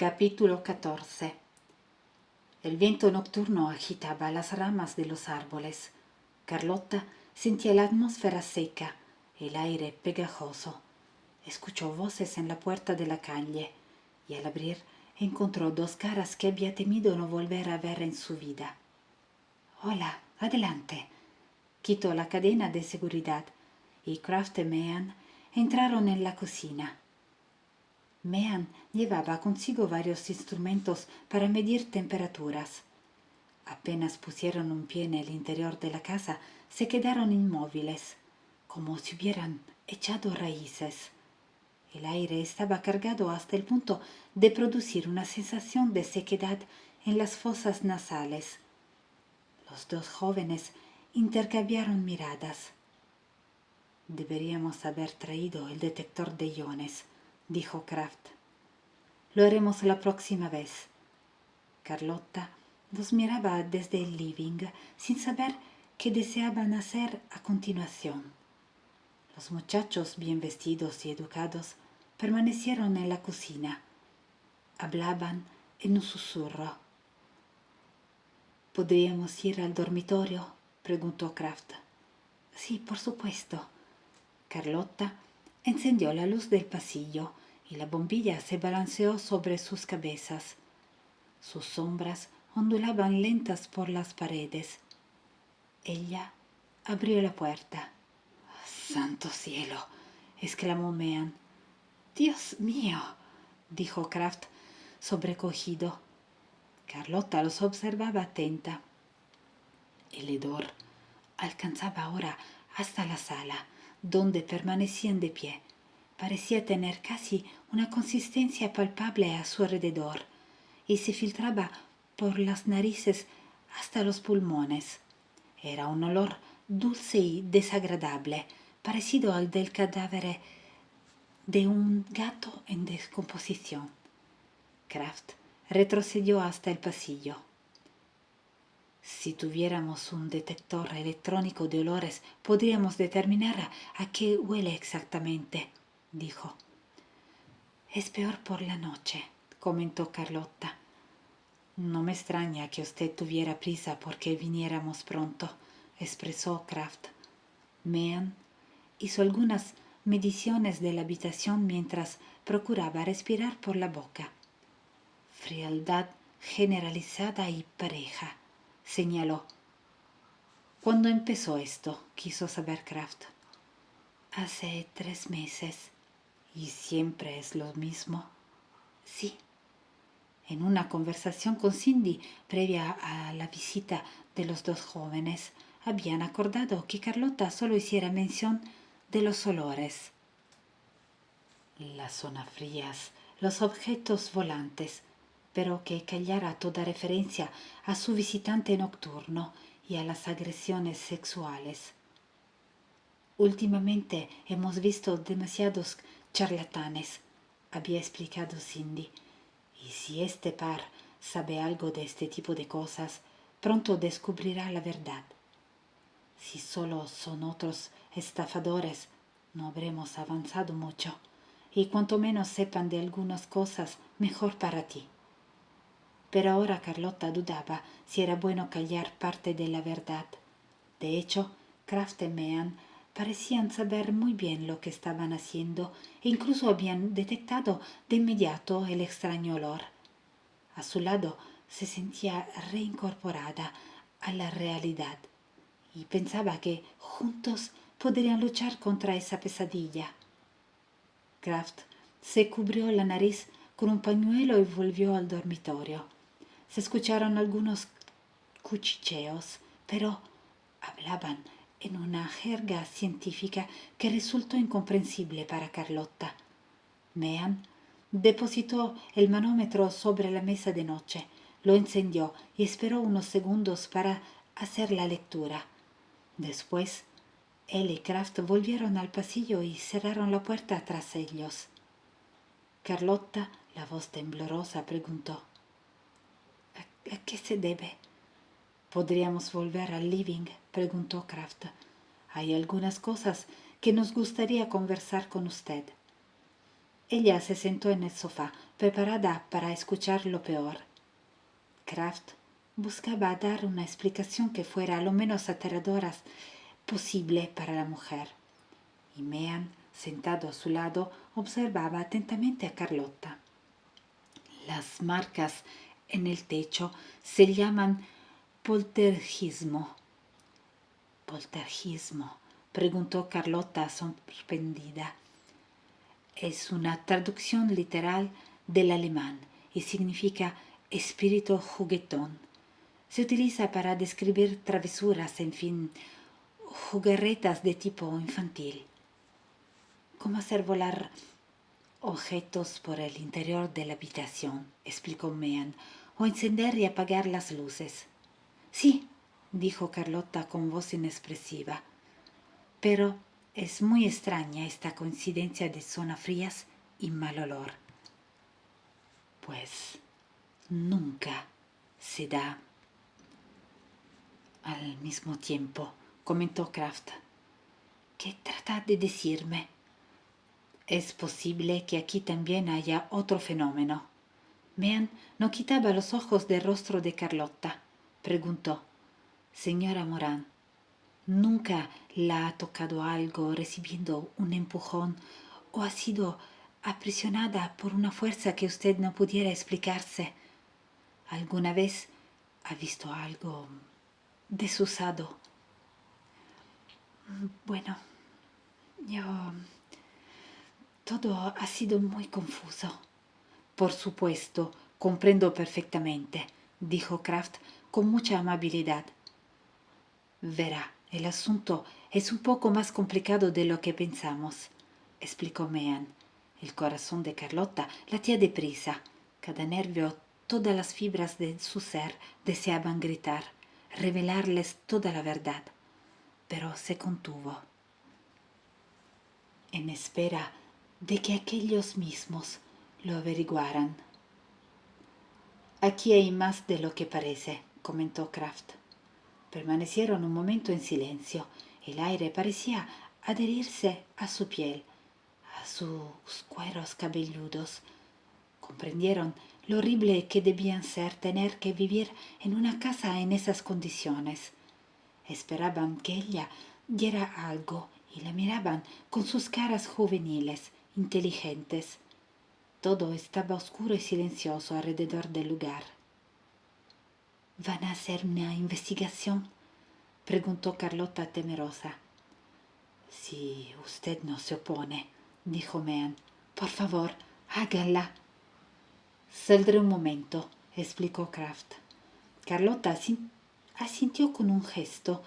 Capítulo 14. El viento nocturno agitaba las ramas de los árboles. Carlota sentía la atmósfera seca, el aire pegajoso. Escuchó voces en la puerta de la calle y al abrir encontró dos caras que había temido no volver a ver en su vida. «Hola, adelante». Quitó la cadena de seguridad y Kraft y Meehan entraron en la cocina. Meehan llevaba consigo varios instrumentos para medir temperaturas. Apenas pusieron un pie en el interior de la casa, se quedaron inmóviles, como si hubieran echado raíces. El aire estaba cargado hasta el punto de producir una sensación de sequedad en las fosas nasales. Los dos jóvenes intercambiaron miradas. «Deberíamos haber traído el detector de iones», dijo Kraft. «Lo haremos la próxima vez». Carlota los miraba desde el living sin saber qué deseaban hacer a continuación. Los muchachos bien vestidos y educados permanecieron en la cocina. Hablaban en un susurro. «¿Podríamos ir al dormitorio?», preguntó Kraft. «Sí, por supuesto». Carlota encendió la luz del pasillo y la bombilla se balanceó sobre sus cabezas. Sus sombras ondulaban lentas por las paredes. Ella abrió la puerta. «¡Santo cielo!», exclamó Meehan. «¡Dios mío!», dijo Kraft, sobrecogido. Carlota los observaba atenta. El hedor alcanzaba ahora hasta la sala, donde permanecían de pie. Parecía tener casi una consistencia palpable a su alrededor y se filtraba por las narices hasta los pulmones. Era un olor dulce y desagradable, parecido al del cadáver de un gato en descomposición. Kraft retrocedió hasta el pasillo. «Si tuviéramos un detector electrónico de olores, podríamos determinar a qué huele exactamente», dijo. «Es peor por la noche», comentó Carlota. «No me extraña que usted tuviera prisa porque viniéramos pronto», expresó Kraft. Meehan hizo algunas mediciones de la habitación mientras procuraba respirar por la boca. «Frialdad generalizada y pareja», señaló. «¿Cuándo empezó esto?», quiso saber Kraft. «Hace 3 meses». «¿Y siempre es lo mismo?». «Sí». En una conversación con Cindy previa a la visita de los dos jóvenes, habían acordado que Carlota solo hiciera mención de los olores. Las zonas frías, los objetos volantes, pero que callara toda referencia a su visitante nocturno y a las agresiones sexuales. «Últimamente hemos visto demasiados charlatanes», había explicado Cindy, «y si este par sabe algo de este tipo de cosas, pronto descubrirá la verdad. Si solo son otros estafadores, no habremos avanzado mucho, y cuanto menos sepan de algunas cosas, mejor para ti». Pero ahora Carlota dudaba si era bueno callar parte de la verdad. De hecho, Kraft y Meehan parecían saber muy bien lo que estaban haciendo e incluso habían detectado de inmediato el extraño olor. A su lado se sentía reincorporada a la realidad y pensaba que juntos podrían luchar contra esa pesadilla. Kraft se cubrió la nariz con un pañuelo y volvió al dormitorio. Se escucharon algunos cuchicheos, pero hablaban en una jerga científica que resultó incomprensible para Carlota. Meehan depositó el manómetro sobre la mesa de noche, lo encendió y esperó unos segundos para hacer la lectura. Después, él y Kraft volvieron al pasillo y cerraron la puerta tras ellos. Carlota, la voz temblorosa, preguntó: «¿A qué se debe?». «¿Podríamos volver al living?», preguntó Kraft. «Hay algunas cosas que nos gustaría conversar con usted». Ella se sentó en el sofá, preparada para escuchar lo peor. Kraft buscaba dar una explicación que fuera lo menos aterradora posible para la mujer. Y Mehan, sentado a su lado, observaba atentamente a Carlotta. Las marcas en el techo se llaman poltergismo. ¿Poltergismo? Preguntó Carlotta sorprendida. Es una traducción literal del alemán y significa espíritu juguetón. Se utiliza para describir travesuras, en fin, jugarretas de tipo infantil, como hacer volar objetos por el interior de la habitación, explicó Mehan, o encender y apagar las luces. Sí, dijo Carlotta con voz inexpresiva, pero es muy extraña esta coincidencia de zonas frías y mal olor. Pues nunca se da al mismo tiempo, comentó Kraft. ¿Qué trata de decirme? Es posible que aquí también haya otro fenómeno. Mehan no quitaba los ojos del rostro de Carlotta. Preguntó: Señora Moran, ¿nunca la ha tocado algo recibiendo un empujón o ha sido aprisionada por una fuerza que usted no pudiera explicarse? ¿Alguna vez ha visto algo desusado? Bueno, yo... Todo ha sido muy confuso. Por supuesto, comprendo perfectamente, dijo Kraft con mucha amabilidad. Verá, el asunto es un poco más complicado de lo que pensamos, explicó Mehan. El corazón de Carlotta latía deprisa. Cada nervio, todas las fibras de su ser deseaban gritar, revelarles toda la verdad. Pero se contuvo, en espera de que aquellos mismos lo averiguaran. Aquí hay más de lo que parece, comentó Kraft. Permanecieron un momento en silencio. El aire parecía adherirse a su piel, a sus cueros cabelludos. Comprendieron lo horrible que debían ser tener que vivir en una casa en esas condiciones. Esperaban que ella diera algo y la miraban con sus caras juveniles, inteligentes. Todo estaba oscuro y silencioso alrededor del lugar. ¿Van a hacer una investigación?, preguntó Carlotta temerosa. Si usted no se opone, dijo Mehan, por favor, háganla. Saldré un momento, explicó Kraft. Carlotta asintió con un gesto.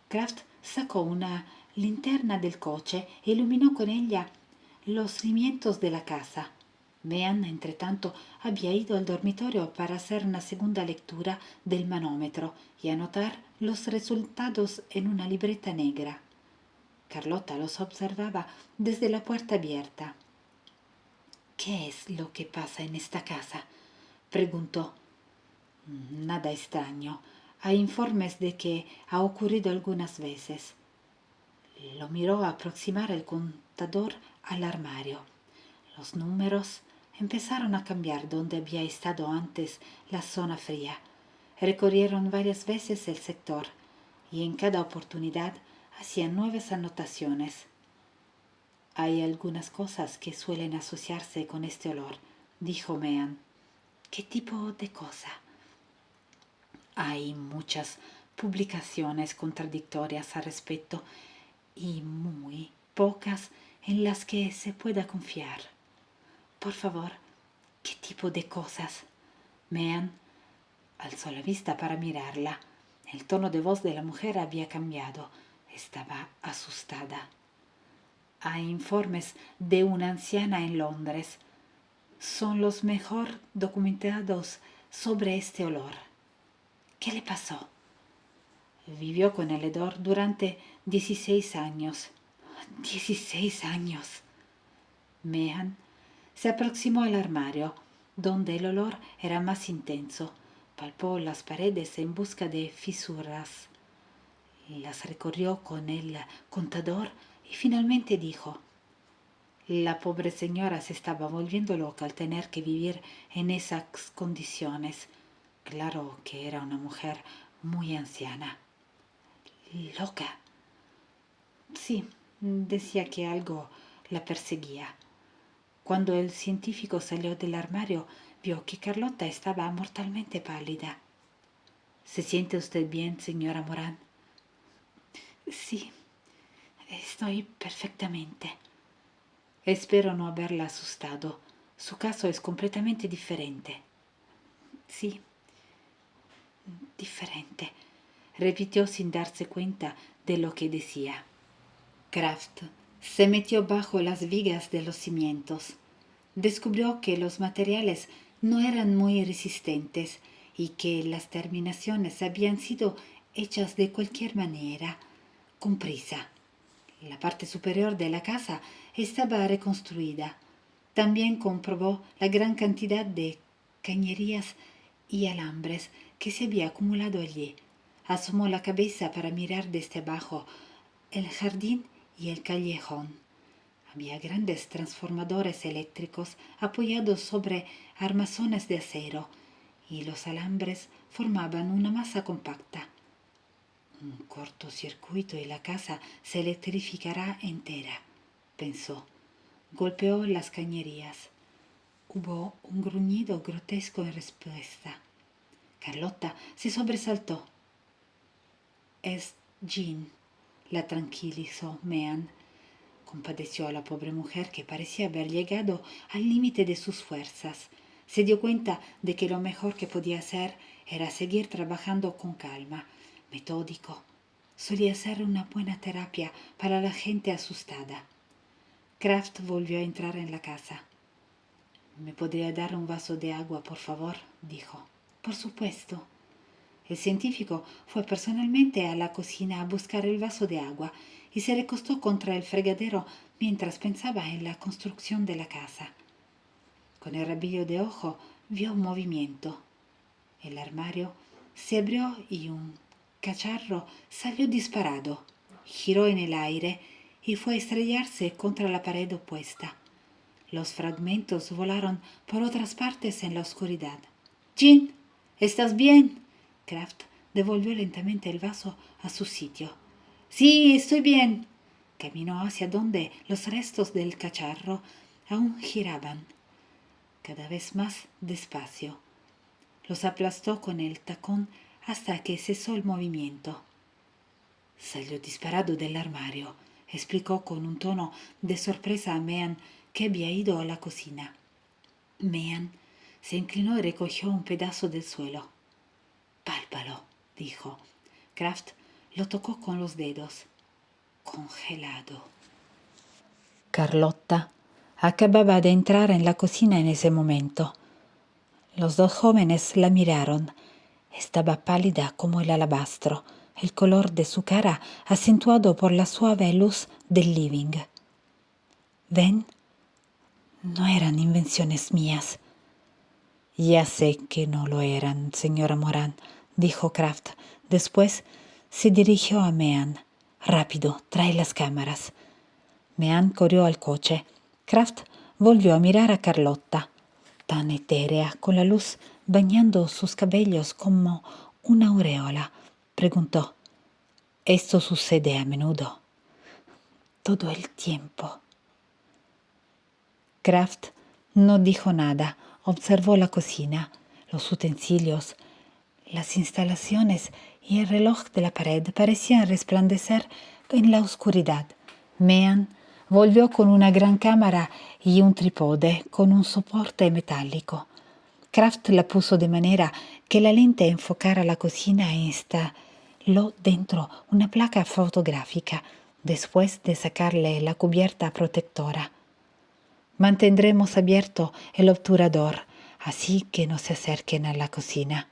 Kraft sacó una linterna del coche e iluminó con ella los cimientos de la casa. Mehan, entretanto, había ido al dormitorio para hacer una segunda lectura del manómetro y anotar los resultados en una libreta negra. Carlotta los observaba desde la puerta abierta. ¿Qué es lo que pasa en esta casa?, preguntó. Nada extraño. Hay informes de que ha ocurrido algunas veces. Lo miró aproximar el contador al armario. Los números empezaron a cambiar donde había estado antes la zona fría. Recorrieron varias veces el sector y en cada oportunidad hacían nuevas anotaciones. Hay algunas cosas que suelen asociarse con este olor, dijo Mehan. ¿Qué tipo de cosa? Hay muchas publicaciones contradictorias al respecto y muy pocas en las que se pueda confiar. Por favor, ¿qué tipo de cosas? Mehan alzó la vista para mirarla. El tono de voz de la mujer había cambiado. Estaba asustada. Hay informes de una anciana en Londres. Son los mejor documentados sobre este olor. ¿Qué le pasó? Vivió con el hedor durante 16 años. 16 años. Mehan se aproximó al armario, donde el olor era más intenso. Palpó las paredes en busca de fisuras. Las recorrió con el contador y finalmente dijo: La pobre señora se estaba volviendo loca al tener que vivir en esas condiciones. Claro que era una mujer muy anciana. ¿Loca? Sí, decía que algo la perseguía. Cuando el científico salió del armario, vio que Carlota estaba mortalmente pálida. ¿Se siente usted bien, señora Morán? Sí, estoy perfectamente. Espero no haberla asustado. Su caso es completamente diferente. Sí, diferente, repitió sin darse cuenta de lo que decía. Kraft se metió bajo las vigas de los cimientos. Descubrió que los materiales no eran muy resistentes y que las terminaciones habían sido hechas de cualquier manera, con prisa. La parte superior de la casa estaba reconstruida. También comprobó la gran cantidad de cañerías y alambres que se había acumulado allí. Asomó la cabeza para mirar desde abajo el jardín y el callejón. Había grandes transformadores eléctricos apoyados sobre armazones de acero y los alambres formaban una masa compacta. Un cortocircuito y la casa se electrificará entera, pensó. Golpeó las cañerías. Hubo un gruñido grotesco en respuesta. Carlota se sobresaltó. Es Jean, la tranquilizó Mean. Compadeció a la pobre mujer que parecía haber llegado al límite de sus fuerzas. Se dio cuenta de que lo mejor que podía hacer era seguir trabajando con calma, metódico. Solía ser una buena terapia para la gente asustada. Kraft volvió a entrar en la casa. ¿Me podría dar un vaso de agua, por favor?, dijo. Por supuesto. El científico fue personalmente a la cocina a buscar el vaso de agua y se recostó contra el fregadero mientras pensaba en la construcción de la casa. Con el rabillo de ojo vio un movimiento. El armario se abrió y un cacharro salió disparado, giró en el aire y fue a estrellarse contra la pared opuesta. Los fragmentos volaron por otras partes en la oscuridad. «Jean, ¿estás bien?» Kraft devolvió lentamente el vaso a su sitio. «Sí, estoy bien». Caminó hacia donde los restos del cacharro aún giraban, cada vez más despacio. Los aplastó con el tacón hasta que cesó el movimiento. Salió disparado del armario, explicó con un tono de sorpresa a Mean, que había ido a la cocina. Mean se inclinó y recogió un pedazo del suelo. «Pálpalo», dijo. Kraft lo tocó con los dedos. Congelado. Carlotta acababa de entrar en la cocina en ese momento. Los dos jóvenes la miraron. Estaba pálida como el alabastro, el color de su cara acentuado por la suave luz del living. «¿Ven? No eran invenciones mías». «Ya sé que no lo eran, señora Morán», dijo Kraft. Después se dirigió a Mean. «Rápido, trae las cámaras». Mean corrió al coche. Kraft volvió a mirar a Carlotta, tan etérea, con la luz bañando sus cabellos como una aureola. Preguntó: «¿Esto sucede a menudo?» «Todo el tiempo». Kraft no dijo nada. Observó la cocina, los utensilios, las instalaciones y el reloj de la pared parecían resplandecer en la oscuridad. Mean volvió con una gran cámara y un trípode con un soporte metálico. Kraft la puso de manera que la lente enfocara la cocina e instaló dentro una placa fotográfica, después de sacarle la cubierta protectora. «Mantendremos abierto el obturador, así que no se acerquen a la cocina».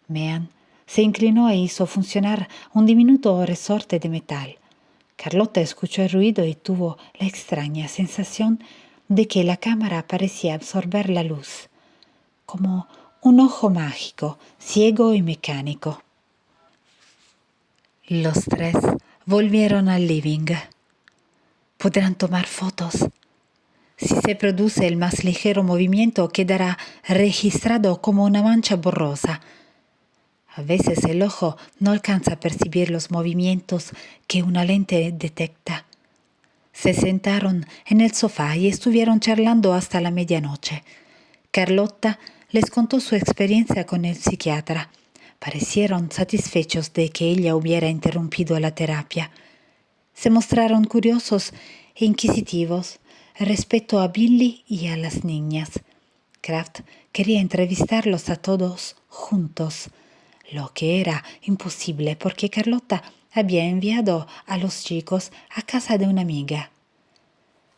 Mean se inclinó e hizo funcionar un diminuto resorte de metal. Carlota escuchó el ruido y tuvo la extraña sensación de que la cámara parecía absorber la luz, como un ojo mágico, ciego y mecánico. Los tres volvieron al living. «¿Podrán tomar fotos?», Si se produce el más ligero movimiento, quedará registrado como una mancha borrosa. A veces el ojo no alcanza a percibir los movimientos que una lente detecta. Se sentaron en el sofá y estuvieron charlando hasta la medianoche. Carlotta les contó su experiencia con el psiquiatra. Parecieron satisfechos de que ella hubiera interrumpido la terapia. Se mostraron curiosos e inquisitivos respecto a Billy y a las niñas. Kraft quería entrevistarlos a todos juntos, lo que era imposible porque Carlotta había enviado a los chicos a casa de una amiga.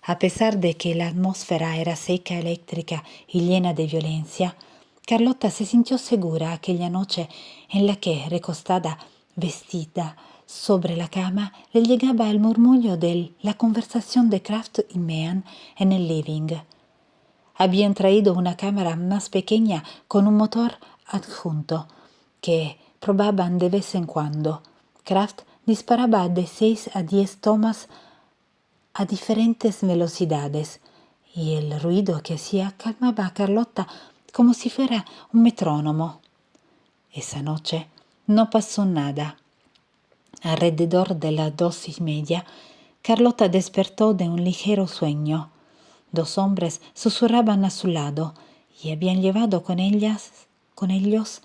A pesar de que la atmósfera era seca, eléctrica y llena de violencia, Carlotta se sintió segura aquella noche en la que, recostada, vestida, sobre la cama, le llegaba el murmullo de la conversación de Kraft y Meehan en el living. Habían traído una cámara más pequeña con un motor adjunto, que probaban de vez en cuando. Kraft disparaba de 6 a 10 tomas a diferentes velocidades, y el ruido que hacía calmaba a Carlotta como si fuera un metrónomo. Esa noche no pasó nada. Alrededor de las 2:30, Carlotta despertó de un ligero sueño. 2 hombres susurraban a su lado y habían llevado con ellos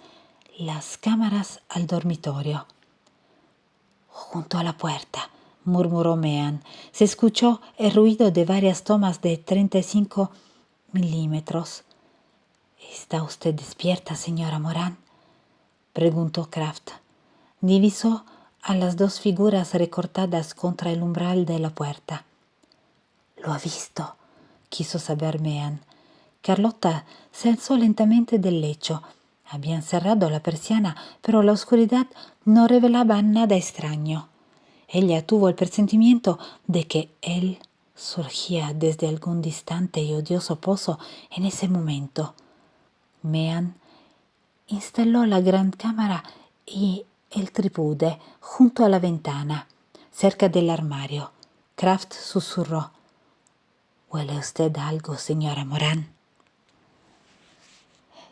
las cámaras al dormitorio. Junto a la puerta, murmuró Meehan, se escuchó el ruido de varias tomas de 35 milímetros. ¿Está usted despierta, señora Moran?, preguntó Kraft. Divisó a las 2 figuras recortadas contra el umbral de la puerta. ¿Lo ha visto?, quiso saber Meehan. Carlotta se alzó lentamente del lecho. Habían cerrado la persiana, pero la oscuridad no revelaba nada extraño. Ella tuvo el presentimiento de que él surgía desde algún distante y odioso pozo en ese momento. Meehan instaló la gran cámara y el trípode junto a la ventana, cerca del armario. Kraft susurró: ¿Huele usted algo, señora Moran?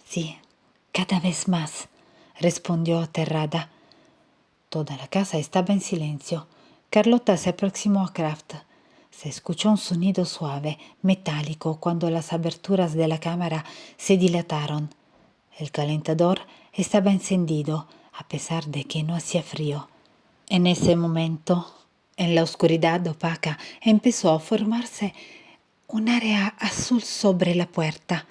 Sí, cada vez más, respondió aterrada. Toda la casa estaba en silencio. Carlotta se aproximó a Kraft. Se escuchó un sonido suave, metálico, cuando las aberturas de la cámara se dilataron. El calentador estaba encendido, a pesar de que no hacía frío. En ese momento, en la oscuridad opaca, empezó a formarse un área azul sobre la puerta.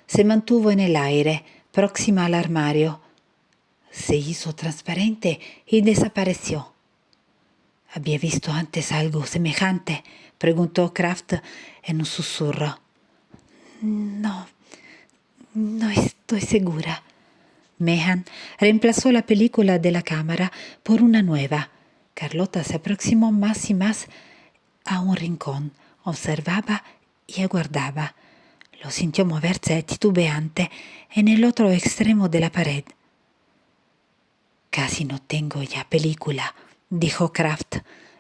Se mantuvo en el aire, próxima al armario. Se hizo transparente y desapareció. ¿Había visto antes algo semejante?, preguntó Kraft en un susurro. No estoy segura. Meehan reemplazó la película de la cámara por una nueva. Carlotta se aproximó más y más a un rincón. Observaba y aguardaba. Lo sintió moverse titubeante en el otro extremo de la pared. Casi no tengo ya película, dijo Kraft.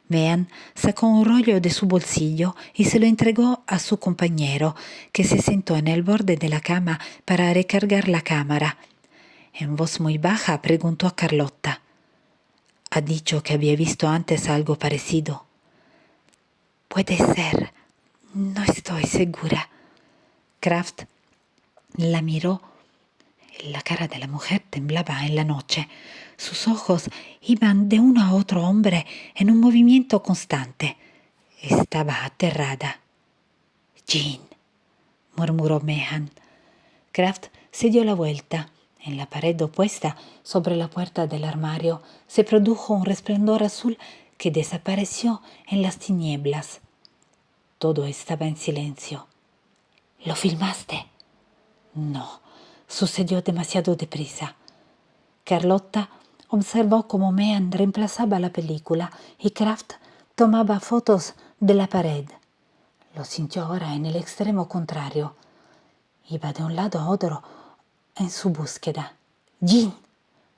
Meehan sacó un rollo de su bolsillo y se lo entregó a su compañero, que se sentó en el borde de la cama para recargar la cámara. En voz muy baja preguntó a Carlotta: ¿Ha dicho que había visto antes algo parecido? Puede ser. No estoy segura. Kraft la miró. La cara de la mujer temblaba en la noche. Sus ojos iban de uno a otro hombre en un movimiento constante. Estaba aterrada. «Jean», murmuró Meehan. Kraft se dio la vuelta. En la pared opuesta, sobre la puerta del armario, se produjo un resplandor azul que desapareció en las tinieblas. Todo estaba en silencio. «¿Lo filmaste?» «No, sucedió demasiado deprisa». Carlotta observó cómo Meehan reemplazaba la película y Kraft tomaba fotos de la pared. Lo sintió ahora en el extremo contrario. Iba de un lado a otro en su búsqueda. «Jean».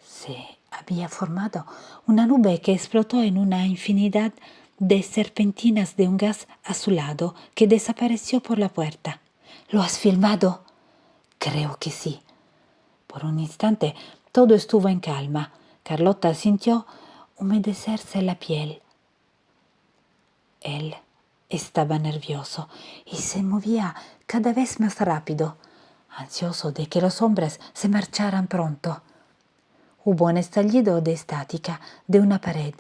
Se había formado una nube que explotó en una infinidad de serpentinas de un gas azulado que desapareció por la puerta. ¿Lo has filmado? Creo que sí. Por un instante todo estuvo en calma. Carlotta sintió humedecerse la piel. Él estaba nervioso y se movía cada vez más rápido, ansioso de que los hombres se marcharan pronto. Hubo un estallido de estática de una pared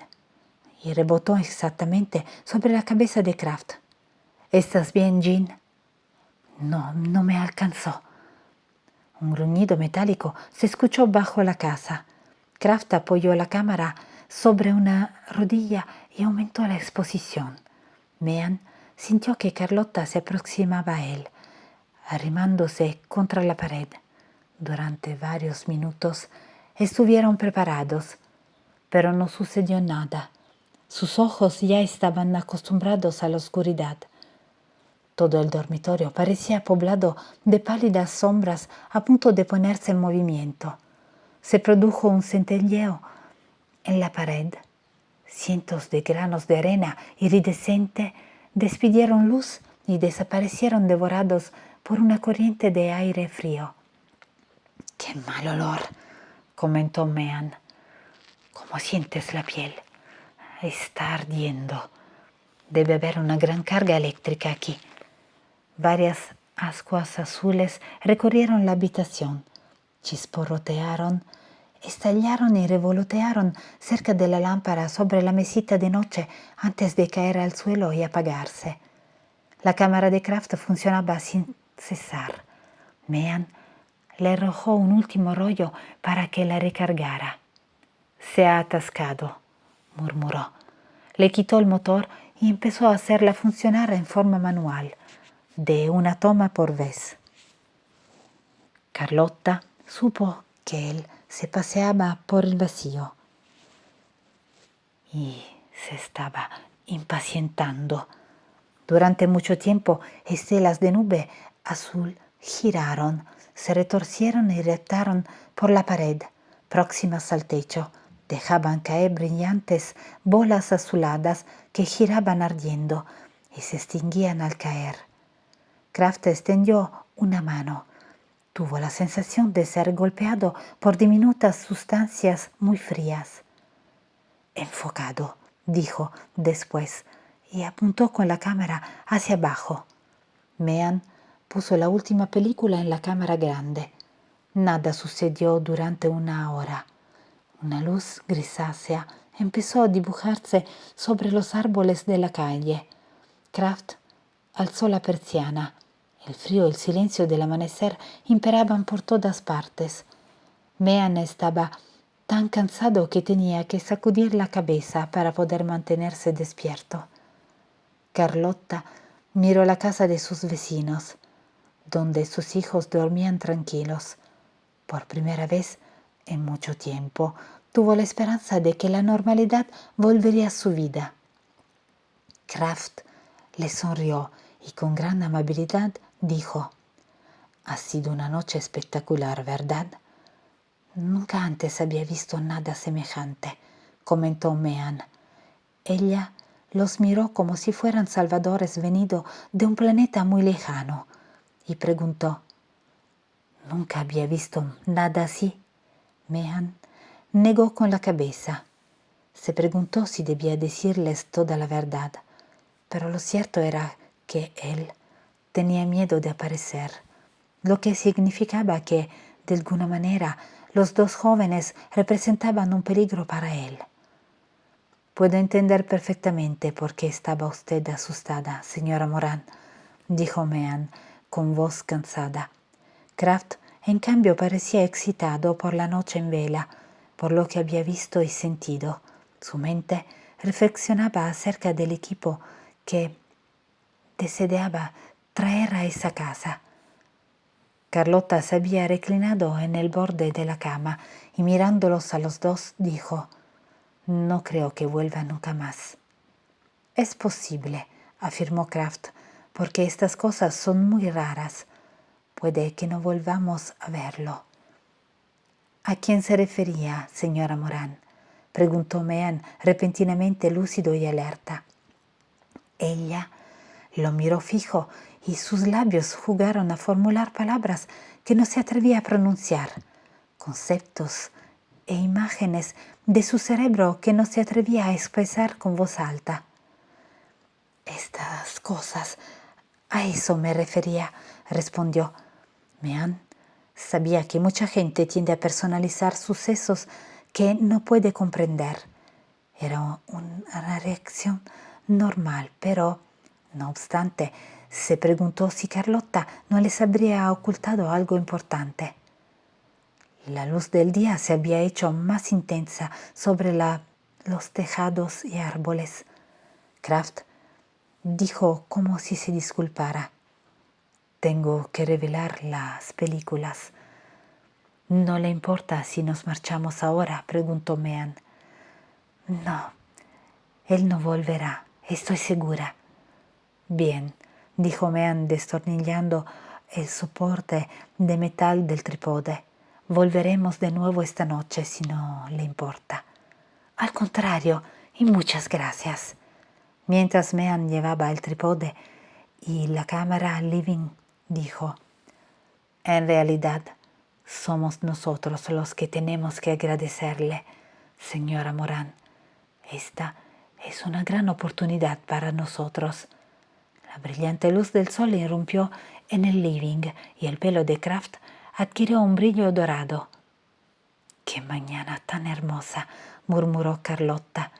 y rebotó exactamente sobre la cabeza de Kraft. ¿Estás bien, Jean? No, no me alcanzó. Un gruñido metálico se escuchó bajo la casa. Kraft apoyó la cámara sobre una rodilla y aumentó la exposición. Meehan sintió que Carlotta se aproximaba a él, arrimándose contra la pared. Durante varios minutos estuvieron preparados, pero no sucedió nada. Sus ojos ya estaban acostumbrados a la oscuridad. Todo el dormitorio parecía poblado de pálidas sombras a punto de ponerse en movimiento. Se produjo un centelleo en la pared. Cientos de granos de arena iridescente despidieron luz y desaparecieron devorados por una corriente de aire frío. «¡Qué mal olor!», comentó Meehan. «¿Cómo sientes la piel? Está ardiendo. Debe haber una gran carga eléctrica aquí». Varias ascuas azules recorrieron la habitación, chisporrotearon, estallaron y revolotearon cerca de la lámpara sobre la mesita de noche antes de caer al suelo y apagarse. La cámara de Kraft funcionaba sin cesar. Meehan le arrojó un último rollo para que la recargara. «Se ha atascado», murmuró. Le quitó el motor y empezó a hacerla funcionar en forma manual, de una toma por vez. Carlotta supo que él se paseaba por el vacío y se estaba impacientando. Durante mucho tiempo, estelas de nube azul giraron, se retorcieron y reptaron por la pared, próximas al techo. Dejaban caer brillantes bolas azuladas que giraban ardiendo y se extinguían al caer. Kraft extendió una mano. Tuvo la sensación de ser golpeado por diminutas sustancias muy frías. «Enfocado», dijo después, y apuntó con la cámara hacia abajo. Meehan puso la última película en la cámara grande. Nada sucedió durante una hora. Una luz grisácea empezó a dibujarse sobre los árboles de la calle. Kraft alzó la persiana. El frío y el silencio del amanecer imperaban por todas partes. Meehan estaba tan cansado que tenía que sacudir la cabeza para poder mantenerse despierto. Carlotta miró la casa de sus vecinos, donde sus hijos dormían tranquilos. Por primera vez en mucho tiempo, tuvo la esperanza de que la normalidad volvería a su vida. Kraft le sonrió y con gran amabilidad dijo: «Ha sido una noche espectacular, ¿verdad?». «Nunca antes había visto nada semejante», comentó Meehan. Ella los miró como si fueran salvadores venidos de un planeta muy lejano y preguntó: «¿Nunca había visto nada así?». Meehan negó con la cabeza. Se preguntó si debía decirles toda la verdad, pero lo cierto era que él tenía miedo de aparecer, lo que significaba que, de alguna manera, los dos jóvenes representaban un peligro para él. «Puedo entender perfectamente por qué estaba usted asustada, señora Moran», dijo Meehan con voz cansada. Kraft, en cambio, parecía excitado por la noche en vela, por lo que había visto y sentido. Su mente reflexionaba acerca del equipo que deseaba traer a esa casa. Carlotta se había reclinado en el borde de la cama y mirándolos a los dos dijo: «No creo que vuelva nunca más». «Es posible», afirmó Kraft, «porque estas cosas son muy raras. Puede que no volvamos a verlo». «¿A quién se refería, señora Moran?», preguntó Meehan, repentinamente lúcido y alerta. Ella lo miró fijo y sus labios jugaron a formular palabras que no se atrevía a pronunciar, conceptos e imágenes de su cerebro que no se atrevía a expresar con voz alta. Estas cosas, a eso me refería, respondió. Meán sabía que mucha gente tiende a personalizar sucesos que no puede comprender. Era una reacción normal, pero, no obstante, se preguntó si Carlotta no les habría ocultado algo importante. La luz del día se había hecho más intensa sobre los tejados y árboles. Kraft dijo como si se disculpara. Tengo que revelar las películas. ¿No le importa si nos marchamos ahora?, preguntó Meán. No, él no volverá, estoy segura. Bien, dijo Meán destornillando el soporte de metal del trípode. Volveremos de nuevo esta noche si no le importa. Al contrario, y muchas gracias. Mientras Meán llevaba el trípode y la cámara al living, dijo: en realidad, somos nosotros los que tenemos que agradecerle, señora Moran. Esta es una gran oportunidad para nosotros. La brillante luz del sol irrumpió en el living y el pelo de Kraft adquirió un brillo dorado. ¡Qué mañana tan hermosa!, murmuró Carlotta.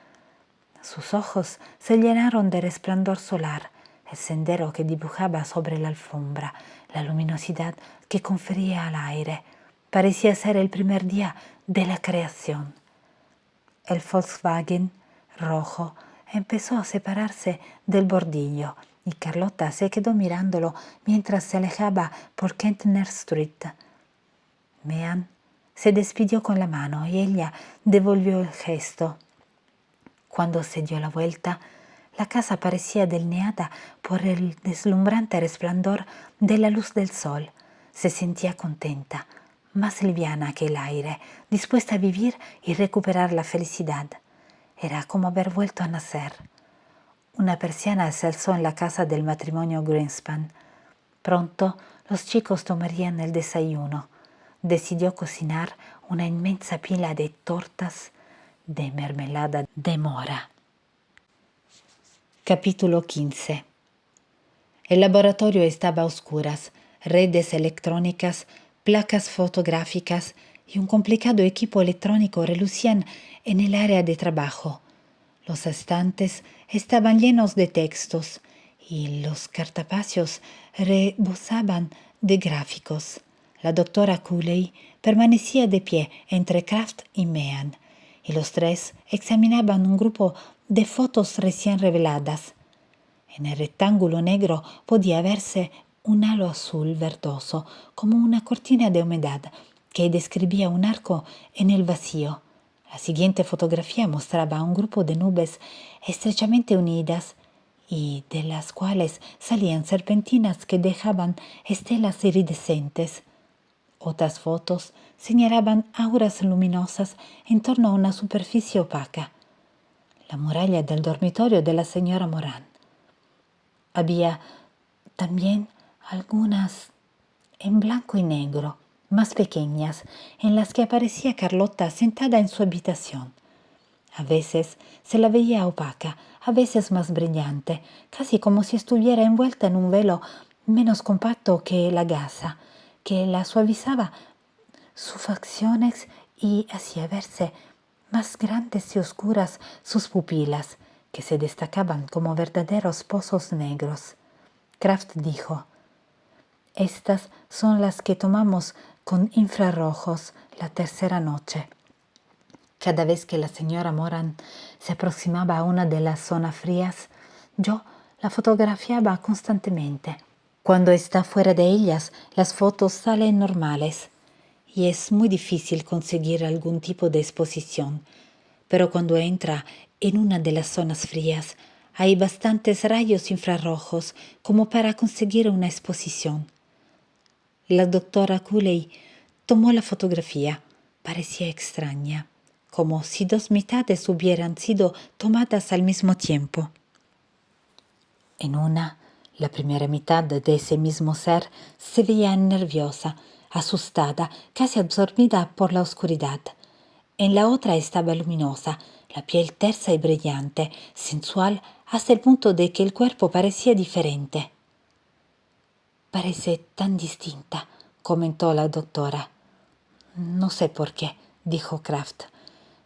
Sus ojos se llenaron de resplandor solar, el sendero que dibujaba sobre la alfombra, la luminosidad que confería al aire. Parecía ser el primer día de la creación. El Volkswagen rojo empezó a separarse del bordillo y Carlotta se quedó mirándolo mientras se alejaba por Kentner Street. Meán se despidió con la mano y ella devolvió el gesto. Cuando se dio la vuelta, la casa parecía delineada por el deslumbrante resplandor de la luz del sol. Se sentía contenta, más liviana que el aire, dispuesta a vivir y recuperar la felicidad. Era como haber vuelto a nacer. Una persiana se alzó en la casa del matrimonio Greenspan. Pronto los chicos tomarían el desayuno. Decidió cocinar una inmensa pila de tortas de mermelada de mora. Capítulo 15. El laboratorio estaba a oscuras. Redes electrónicas, placas fotográficas y un complicado equipo electrónico relucían en el área de trabajo. Los estantes estaban llenos de textos y los cartapacios rebosaban de gráficos. La doctora Cooley permanecía de pie entre Kraft y Meán, y los tres examinaban un grupo de fotos recién reveladas. En el rectángulo negro podía verse un halo azul verdoso, como una cortina de humedad, que describía un arco en el vacío. La siguiente fotografía mostraba un grupo de nubes estrechamente unidas y de las cuales salían serpentinas que dejaban estelas iridescentes. Otras fotos señalaban auras luminosas en torno a una superficie opaca. La muralla del dormitorio de la señora Moran. Había también algunas en blanco y negro, más pequeñas, en las que aparecía Carlotta sentada en su habitación. A veces se la veía opaca, a veces más brillante, casi como si estuviera envuelta en un velo menos compacto que la gasa, que la suavizaba sus facciones y hacía verse más grandes y oscuras sus pupilas, que se destacaban como verdaderos pozos negros. Kraft dijo: estas son las que tomamos con infrarrojos la tercera noche. Cada vez que la señora Moran se aproximaba a una de las zonas frías, yo la fotografiaba constantemente. Cuando está fuera de ellas, las fotos salen normales y es muy difícil conseguir algún tipo de exposición. Pero cuando entra en una de las zonas frías, hay bastantes rayos infrarrojos como para conseguir una exposición. La doctora Cooley tomó la fotografía. Parecía extraña, como si dos mitades hubieran sido tomadas al mismo tiempo. En una, la primera mitad de ese mismo ser se veía nerviosa, asustada, casi absorbida por la oscuridad. En la otra estaba luminosa, la piel tersa y brillante, sensual hasta el punto de que el cuerpo parecía diferente. Parece tan distinta, comentó la doctora. No sé por qué, dijo Kraft.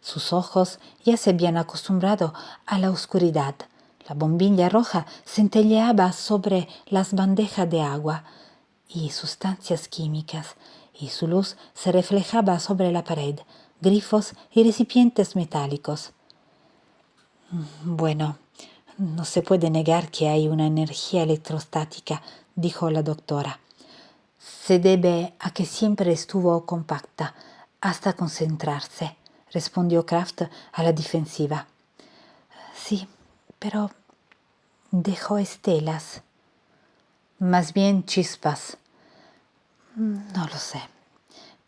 Sus ojos ya se habían acostumbrado a la oscuridad. La bombilla roja centelleaba sobre las bandejas de agua y sustancias químicas, y su luz se reflejaba sobre la pared, grifos y recipientes metálicos. Bueno, no se puede negar que hay una energía electrostática, dijo la doctora. Se debe a que siempre estuvo compacta hasta concentrarse, respondió Kraft a la defensiva. Sí, pero dejó estelas. Más bien chispas. No lo sé.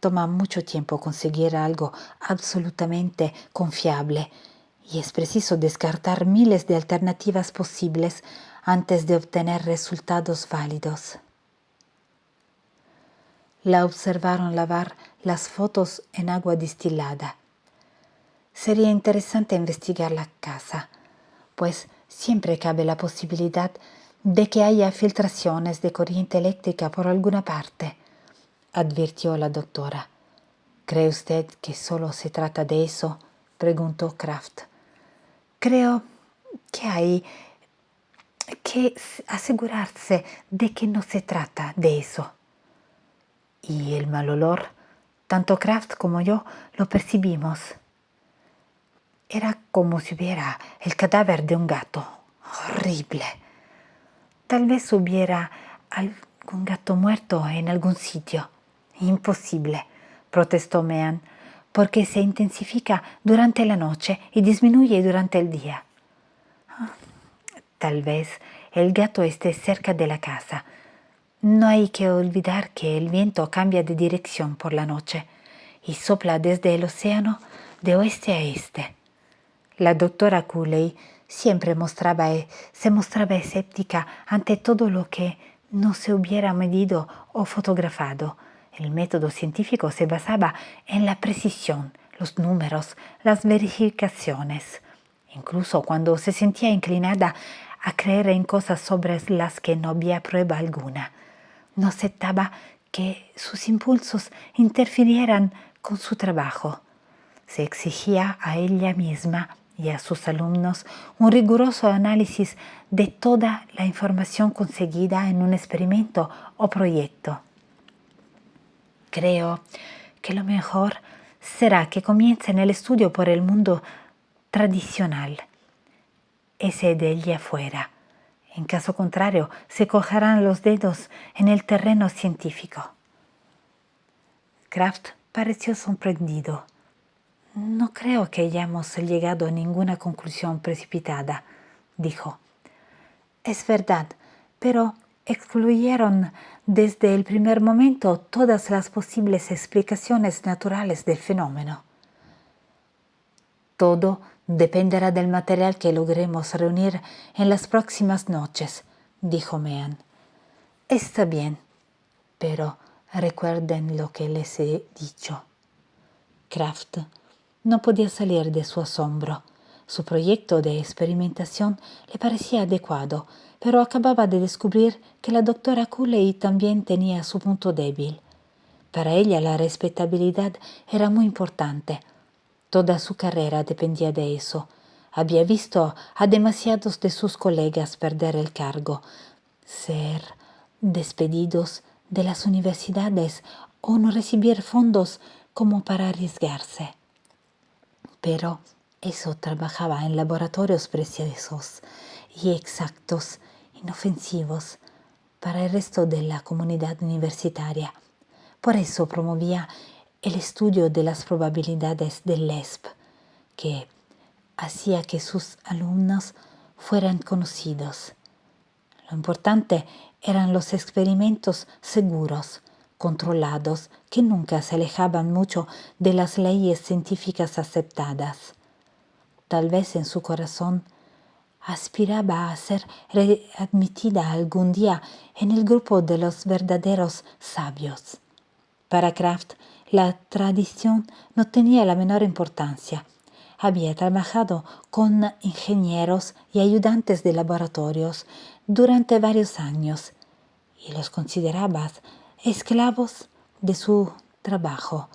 Toma mucho tiempo conseguir algo absolutamente confiable y es preciso descartar miles de alternativas posibles antes de obtener resultados válidos. La observaron lavar las fotos en agua destilada. Sería interesante investigar la casa, pues siempre cabe la posibilidad de que haya filtraciones de corriente eléctrica por alguna parte, advirtió la doctora. ¿Cree usted que solo se trata de eso?, preguntó Kraft. Creo que hay que asegurarse de que no se trata de eso. Y el mal olor, tanto Kraft como yo lo percibimos. Era como si hubiera el cadáver de un gato. Horrible. Tal vez hubiera algún gato muerto en algún sitio. Imposible, protestó Mehan, porque se intensifica durante la noche y disminuye durante el día. Tal vez el gato esté cerca de la casa. No hay que olvidar que el viento cambia de dirección por la noche y sopla desde el océano de oeste a este. La doctora Cooley siempre se mostraba escéptica ante todo lo que no se hubiera medido o fotografado. El método científico se basaba en la precisión, los números, las verificaciones. Incluso cuando se sentía inclinada a creer en cosas sobre las que no había prueba alguna, no aceptaba que sus impulsos interfirieran con su trabajo. Se exigía a ella misma y a sus alumnos un riguroso análisis de toda la información conseguida en un experimento o proyecto. Creo que lo mejor será que comiencen el estudio por el mundo tradicional, ese de allí afuera. En caso contrario, se cogerán los dedos en el terreno científico. Kraft pareció sorprendido. No creo que hayamos llegado a ninguna conclusión precipitada, dijo. Es verdad, pero excluyeron desde el primer momento todas las posibles explicaciones naturales del fenómeno. Todo dependerá del material que logremos reunir en las próximas noches, dijo Mehan. Está bien, pero recuerden lo que les he dicho. Kraft no podía salir de su asombro. Su proyecto de experimentación le parecía adecuado, pero acababa de descubrir que la doctora Cooley también tenía su punto débil. Para ella la respetabilidad era muy importante. Toda su carrera dependía de eso. Había visto a demasiados de sus colegas perder el cargo, ser despedidos de las universidades o no recibir fondos como para arriesgarse. Pero eso trabajaba en laboratorios preciosos y exactos, inofensivos para el resto de la comunidad universitaria. Por eso promovía el estudio de las probabilidades del LESP, que hacía que sus alumnos fueran conocidos. Lo importante eran los experimentos seguros, controlados, que nunca se alejaban mucho de las leyes científicas aceptadas. Tal vez en su corazón aspiraba a ser readmitida algún día en el grupo de los verdaderos sabios. Para Kraft, la tradición no tenía la menor importancia. Había trabajado con ingenieros y ayudantes de laboratorios durante varios años y los consideraba esclavos de su trabajo,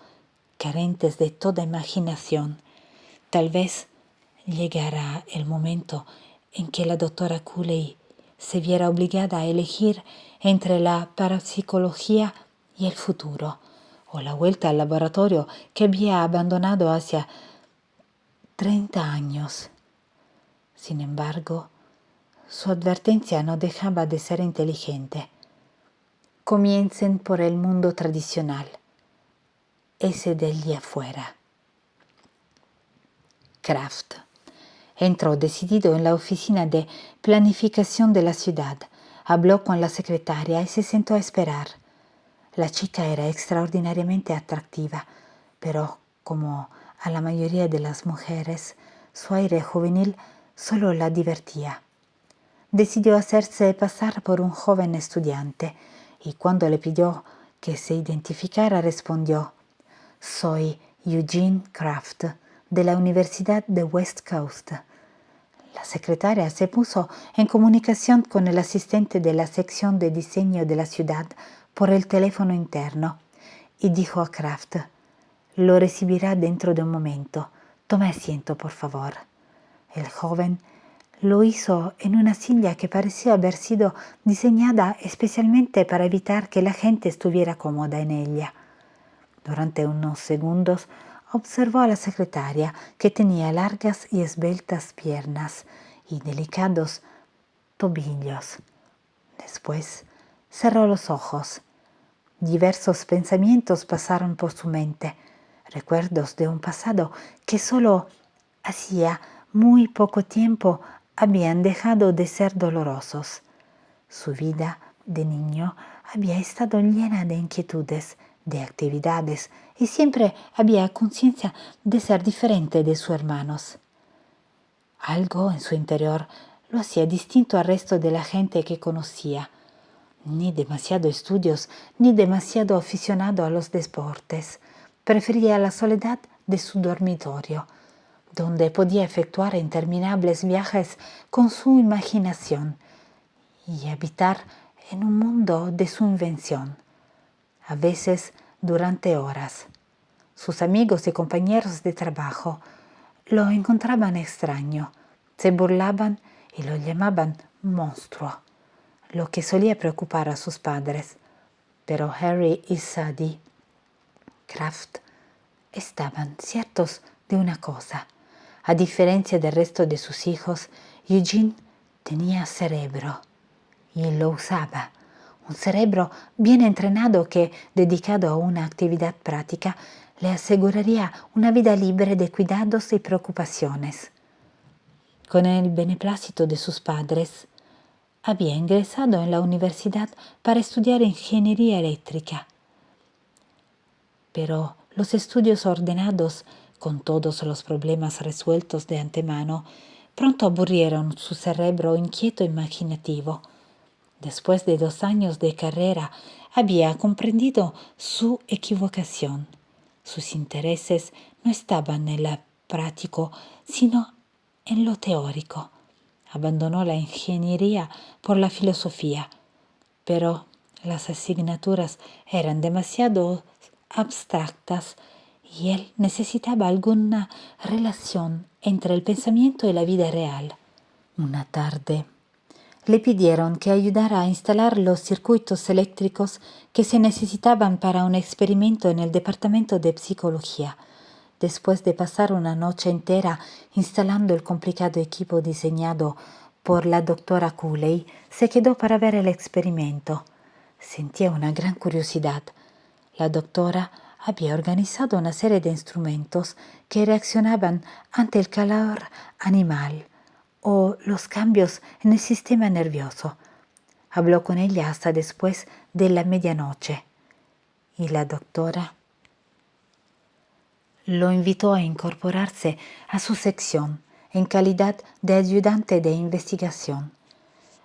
carentes de toda imaginación. Tal vez llegara el momento en que la doctora Cooley se viera obligada a elegir entre la parapsicología y el futuro, o la vuelta al laboratorio que había abandonado hace 30 años. Sin embargo, su advertencia no dejaba de ser inteligente. Comiencen por el mundo tradicional, ese de allí afuera. Kraft entró decidido en la oficina de planificación de la ciudad, habló con la secretaria y se sentó a esperar. La chica era extraordinariamente atractiva, pero como a la mayoría de las mujeres, su aire juvenil solo la divertía. Decidió hacerse pasar por un joven estudiante y cuando le pidió que se identificara respondió: «Soy Eugene Kraft, de la Universidad de West Coast». La secretaria se puso en comunicación con el asistente de la sección de diseño de la ciudad por el teléfono interno y dijo a Kraft: «Lo recibirá dentro de un momento. Tome asiento, por favor». El joven lo hizo en una silla que parecía haber sido diseñada especialmente para evitar que la gente estuviera cómoda en ella. Durante unos segundos observó a la secretaria, que tenía largas y esbeltas piernas y delicados tobillos. Después cerró los ojos. Diversos pensamientos pasaron por su mente, recuerdos de un pasado que solo hacía muy poco tiempo habían dejado de ser dolorosos. Su vida de niño había estado llena de inquietudes, de actividades, y siempre había conciencia de ser diferente de sus hermanos. Algo en su interior lo hacía distinto al resto de la gente que conocía. Ni demasiado estudios, ni demasiado aficionado a los deportes. Prefería la soledad de su dormitorio, donde podía efectuar interminables viajes con su imaginación y habitar en un mundo de su invención, a veces durante horas. Sus amigos y compañeros de trabajo lo encontraban extraño, se burlaban y lo llamaban monstruo, lo que solía preocupar a sus padres. Pero Harry y Sadie Kraft estaban ciertos de una cosa. A diferencia del resto de sus hijos, Eugene tenía cerebro y lo usaba. Un cerebro bien entrenado que, dedicado a una actividad práctica, le aseguraría una vida libre de cuidados y preocupaciones. Con el beneplácito de sus padres, había ingresado en la universidad para estudiar ingeniería eléctrica. Pero los estudios ordenados, con todos los problemas resueltos de antemano, pronto aburrieron su cerebro inquieto e imaginativo. Después de 2 años de carrera, había comprendido su equivocación. Sus intereses no estaban en lo práctico, sino en lo teórico. Abandonó la ingeniería por la filosofía, pero las asignaturas eran demasiado abstractas y él necesitaba alguna relación entre el pensamiento y la vida real. Una tarde le pidieron que ayudara a instalar los circuitos eléctricos que se necesitaban para un experimento en el departamento de psicología. Después de pasar una noche entera instalando el complicado equipo diseñado por la doctora Cooley, se quedó para ver el experimento. Sentía una gran curiosidad. La doctora había organizado una serie de instrumentos que reaccionaban ante el calor animal o los cambios en el sistema nervioso. Habló con ella hasta después de la medianoche y la doctora lo invitó a incorporarse a su sección en calidad de ayudante de investigación.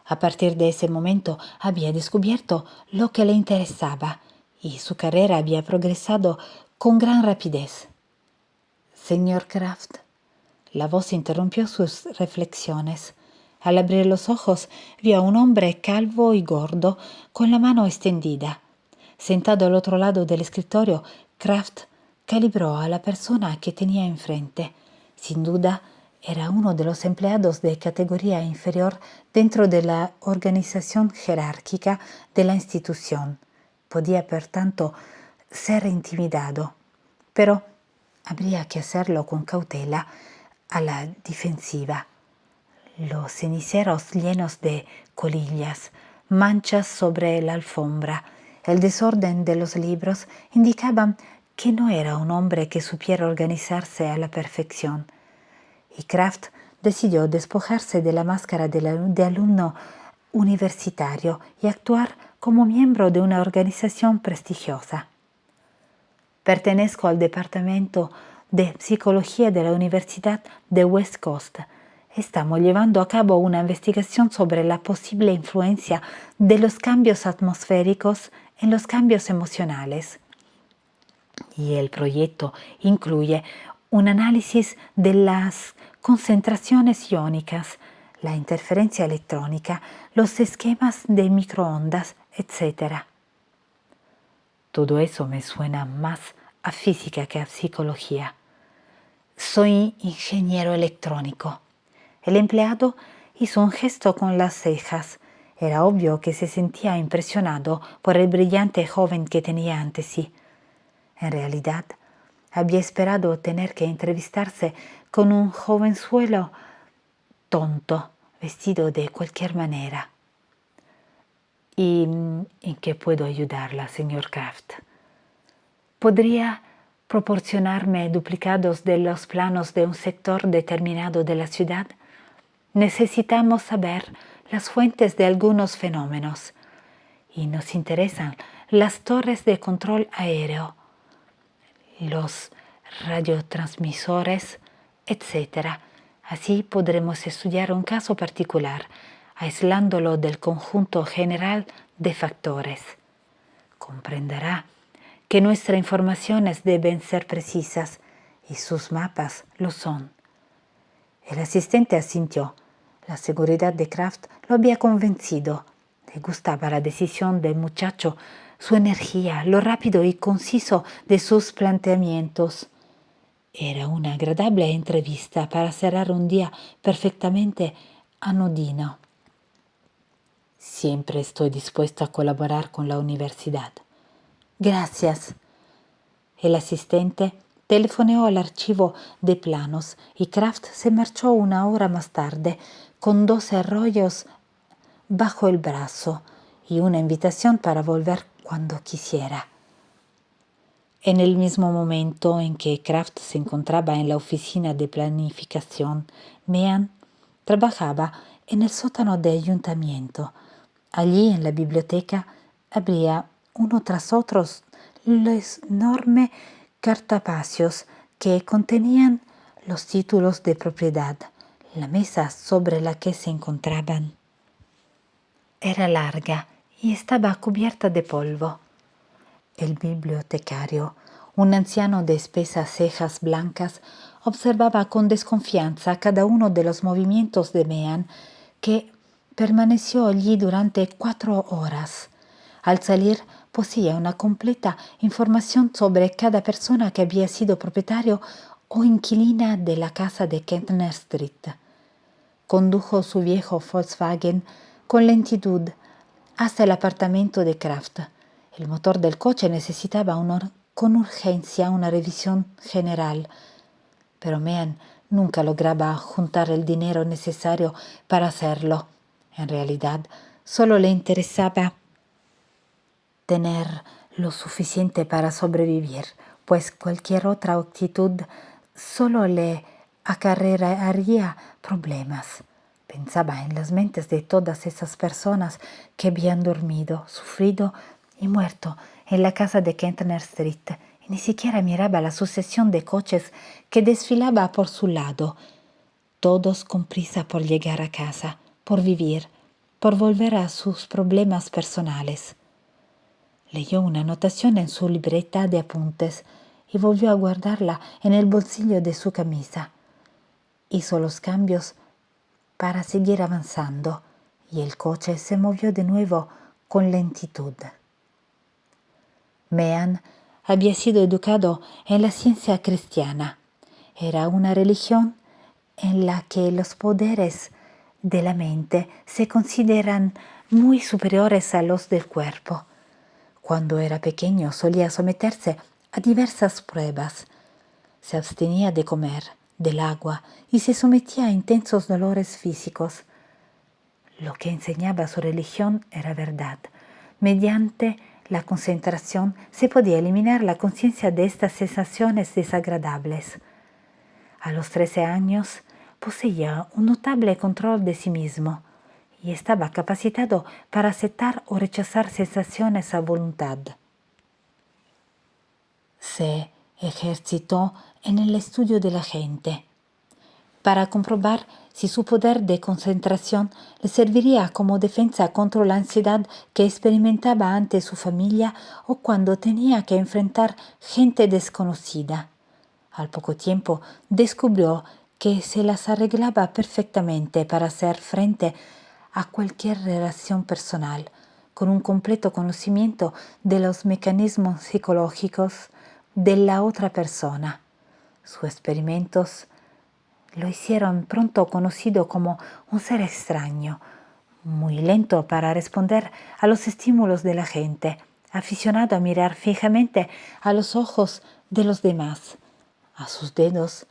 A partir de ese momento había descubierto lo que le interesaba y su carrera había progresado con gran rapidez. Señor Kraft, la voz interrumpió sus reflexiones. Al abrir los ojos vio a un hombre calvo y gordo con la mano extendida. Sentado al otro lado del escritorio, Kraft calibró a la persona que tenía enfrente. Sin duda, era uno de los empleados de categoría inferior dentro de la organización jerárquica de la institución. Podía, por tanto, ser intimidado, pero habría que hacerlo con cautela, a la defensiva. Los ceniceros llenos de colillas, manchas sobre la alfombra, el desorden de los libros indicaban que no era un hombre que supiera organizarse a la perfección. Y Kraft decidió despojarse de la máscara de alumno universitario y actuar como miembro de una organización prestigiosa. Pertenezco al departamento de psicología de la Universidad de West Coast. Estamos llevando a cabo una investigación sobre la posible influencia de los cambios atmosféricos en los cambios emocionales. Y el proyecto incluye un análisis de las concentraciones iónicas, la interferencia electrónica, los esquemas de microondas, etc. Todo eso me suena más a física que a psicología. Soy ingeniero electrónico. El empleado hizo un gesto con las cejas. Era obvio que se sentía impresionado por el brillante joven que tenía ante sí. En realidad, había esperado tener que entrevistarse con un jovenzuelo tonto, vestido de cualquier manera. ¿Y en qué puedo ayudarla, señor Kraft? ¿Podría proporcionarme duplicados de los planos de un sector determinado de la ciudad? Necesitamos saber las fuentes de algunos fenómenos y nos interesan las torres de control aéreo, los radiotransmisores, etc. Así podremos estudiar un caso particular, aislándolo del conjunto general de factores. Comprenderá que nuestras informaciones deben ser precisas y sus mapas lo son. El asistente asintió. La seguridad de Kraft lo había convencido. Le gustaba la decisión del muchacho, su energía, lo rápido y conciso de sus planteamientos. Era una agradable entrevista para cerrar un día perfectamente anodino. Siempre estoy dispuesto a colaborar con la universidad. Gracias. El asistente telefoneó al archivo de planos y Kraft se marchó una hora más tarde con 12 rollos bajo el brazo y una invitación para volver cuando quisiera. En el mismo momento en que Kraft se encontraba en la oficina de planificación, Meehan trabajaba en el sótano del ayuntamiento. Allí en la biblioteca había uno tras otros los enormes cartapacios que contenían los títulos de propiedad. La mesa sobre la que se encontraban era larga y estaba cubierta de polvo. El bibliotecario, un anciano de espesas cejas blancas, observaba con desconfianza cada uno de los movimientos de Meehan, que permaneció allí durante 4 horas. Al salir, poseía una completa información sobre cada persona que había sido propietario o inquilina de la casa de Kentner Street. Condujo su viejo Volkswagen con lentitud hasta el apartamento de Kraft. El motor del coche necesitaba con urgencia una revisión general, pero Meehan nunca lograba juntar el dinero necesario para hacerlo. En realidad, solo le interesaba tener lo suficiente para sobrevivir, pues cualquier otra actitud solo le acarrearía problemas. Pensaba en las mentes de todas esas personas que habían dormido, sufrido y muerto en la casa de Kentner Street, y ni siquiera miraba la sucesión de coches que desfilaba por su lado. todos con prisa por llegar a casa, por vivir, por volver a sus problemas personales. Leyó una anotación en su libreta de apuntes y volvió a guardarla en el bolsillo de su camisa. Hizo los cambios para seguir avanzando y el coche se movió de nuevo con lentitud. Meehan había sido educado en la ciencia cristiana. Era una religión en la que los poderes de la mente se consideran muy superiores a los del cuerpo. Cuando era pequeño solía someterse a diversas pruebas. Se abstenía de comer, del agua y se sometía a intensos dolores físicos. Lo que enseñaba su religión era verdad. Mediante la concentración se podía eliminar la conciencia de estas sensaciones desagradables. A los 13 años poseía un notable control de sí mismo y estaba capacitado para aceptar o rechazar sensaciones a voluntad. Se ejercitó en el estudio de la gente para comprobar si su poder de concentración le serviría como defensa contra la ansiedad que experimentaba ante su familia o cuando tenía que enfrentar gente desconocida. Al poco tiempo descubrió que se las arreglaba perfectamente para hacer frente a cualquier relación personal, con un completo conocimiento de los mecanismos psicológicos de la otra persona. Sus experimentos lo hicieron pronto conocido como un ser extraño, muy lento para responder a los estímulos de la gente, aficionado a mirar fijamente a los ojos de los demás, a sus dedos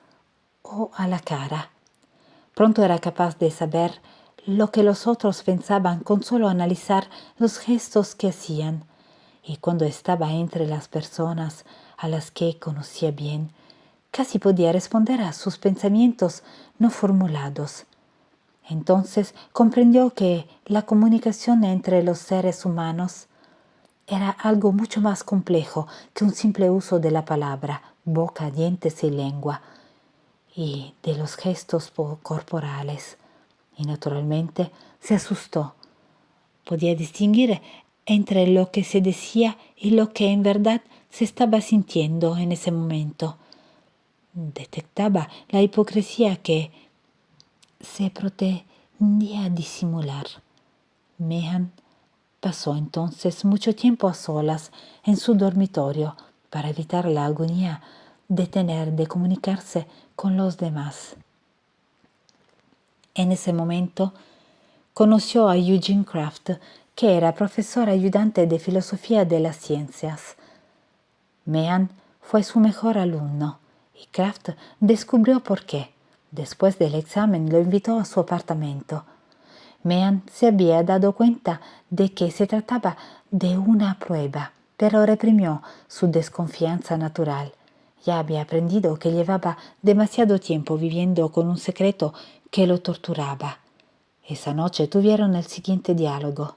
o a la cara. Pronto era capaz de saber lo que los otros pensaban con solo analizar los gestos que hacían, y cuando estaba entre las personas a las que conocía bien, casi podía responder a sus pensamientos no formulados. Entonces comprendió que la comunicación entre los seres humanos era algo mucho más complejo que un simple uso de la palabra, boca, dientes y lengua, y de los gestos corporales. Y naturalmente se asustó. Podía distinguir entre lo que se decía y lo que en verdad se estaba sintiendo en ese momento. Detectaba la hipocresía que se pretendía disimular. Meehan pasó entonces mucho tiempo a solas en su dormitorio para evitar la agonía de tener de comunicarse con los demás. En ese momento conoció a Eugene Kraft, que era profesor ayudante de filosofía de las ciencias. Meehan fue su mejor alumno y Kraft descubrió por qué. Después del examen lo invitó a su apartamento. Meehan se había dado cuenta de que se trataba de una prueba, pero reprimió su desconfianza natural. Ya había aprendido que llevaba demasiado tiempo viviendo con un secreto que lo torturaba. Esa noche tuvieron el siguiente diálogo.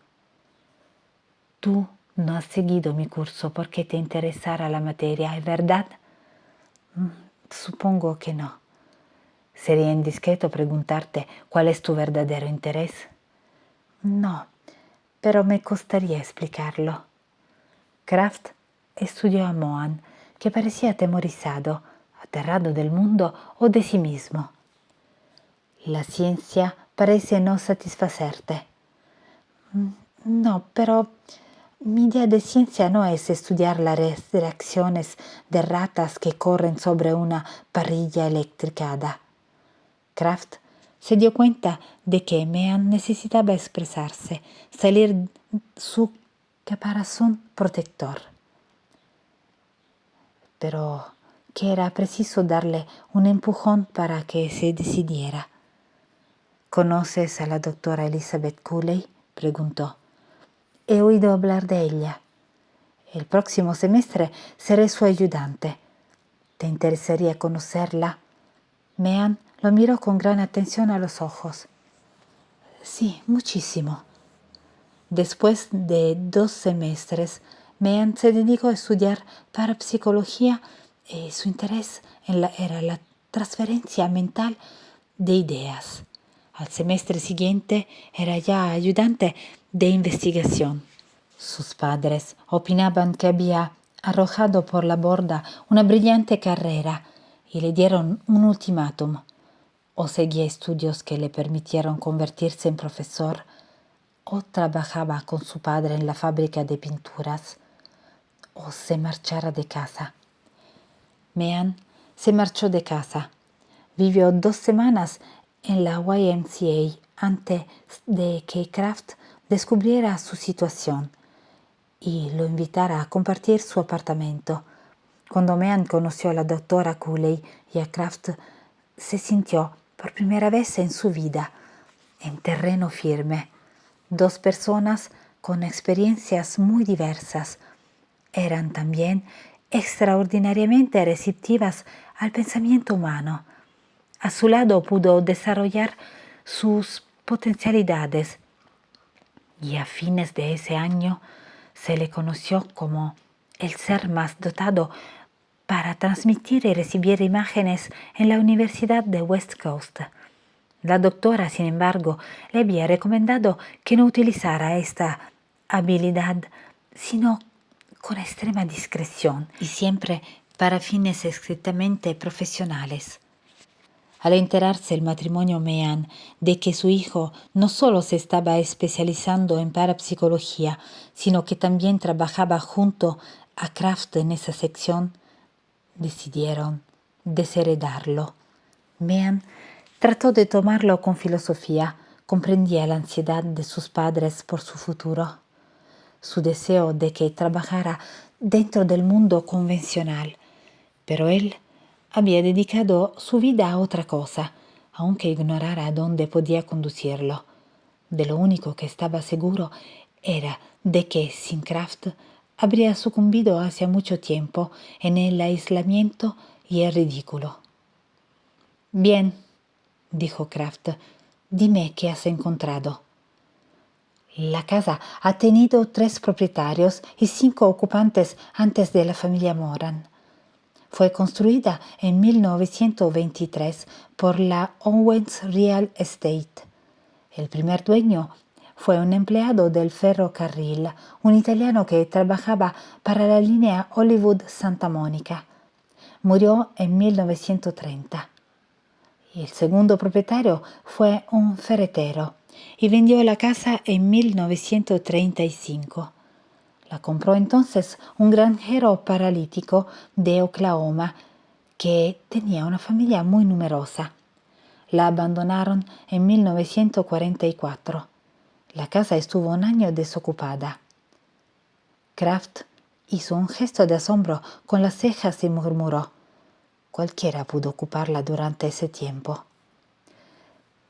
Tú no has seguido mi curso porque te interesara la materia, ¿es verdad? Supongo que no. ¿Sería indiscreto preguntarte cuál es tu verdadero interés? No, pero me costaría explicarlo. Kraft estudió a Meehan, que parecía atemorizado, aterrado del mundo o de sí mismo. La ciencia parece no satisfacerte. No, pero mi idea de ciencia no es estudiar las reacciones de ratas que corren sobre una parrilla electricada. Kraft se dio cuenta de que Meehan necesitaba expresarse, salir su caparazón protector. Pero que era preciso darle un empujón para que se decidiera. ¿Conoces a la doctora Elizabeth Cooley?, preguntó. He oído hablar de ella. El próximo semestre seré su ayudante. ¿Te interesaría conocerla? Meehan lo miró con gran atención a los ojos. Sí, muchísimo. Después de 2 semestres, Meehan se dedicó a estudiar parapsicología y su interés era la transferencia mental de ideas. Al semestre siguiente era ya ayudante de investigación. Sus padres opinaban que había arrojado por la borda una brillante carrera y le dieron un ultimátum. O seguía estudios que le permitieron convertirse en profesor, o trabajaba con su padre en la fábrica de pinturas, o se marchara de casa. Meehan se marchó de casa. Vivió 2 semanas en la YMCA antes de que Kraft descubriera su situación y lo invitara a compartir su apartamento. Cuando Meehan conoció a la doctora Cooley y a Kraft, se sintió por primera vez en su vida en terreno firme. 2 personas con experiencias muy diversas. Eran también extraordinariamente receptivas al pensamiento humano. A su lado pudo desarrollar sus potencialidades y a fines de ese año se le conoció como el ser más dotado para transmitir y recibir imágenes en la Universidad de West Coast. La doctora, sin embargo, le había recomendado que no utilizara esta habilidad, sino con extrema discreción y siempre para fines estrictamente profesionales. Al enterarse el matrimonio Meehan de que su hijo no solo se estaba especializando en parapsicología, sino que también trabajaba junto a Kraft en esa sección, decidieron desheredarlo. Meehan trató de tomarlo con filosofía, comprendía la ansiedad de sus padres por su futuro, su deseo de que trabajara dentro del mundo convencional, pero él había dedicado su vida a otra cosa, aunque ignorara a dónde podía conducirlo. De lo único que estaba seguro era de que sin Kraft habría sucumbido hace mucho tiempo en el aislamiento y el ridículo. Bien, dijo Kraft, dime qué has encontrado. La casa ha tenido 3 propietarios y 5 ocupantes antes de la familia Moran. Fue construida en 1923 por la Owens Real Estate. El primer dueño fue un empleado del ferrocarril, un italiano que trabajaba para la línea Hollywood-Santa Mónica. Murió en 1930. Y el segundo propietario fue un ferretero y vendió la casa en 1935. La compró entonces un granjero paralítico de Oklahoma que tenía una familia muy numerosa. La abandonaron en 1944. La casa estuvo un año desocupada. Kraft hizo un gesto de asombro con las cejas y murmuró: cualquiera pudo ocuparla durante ese tiempo.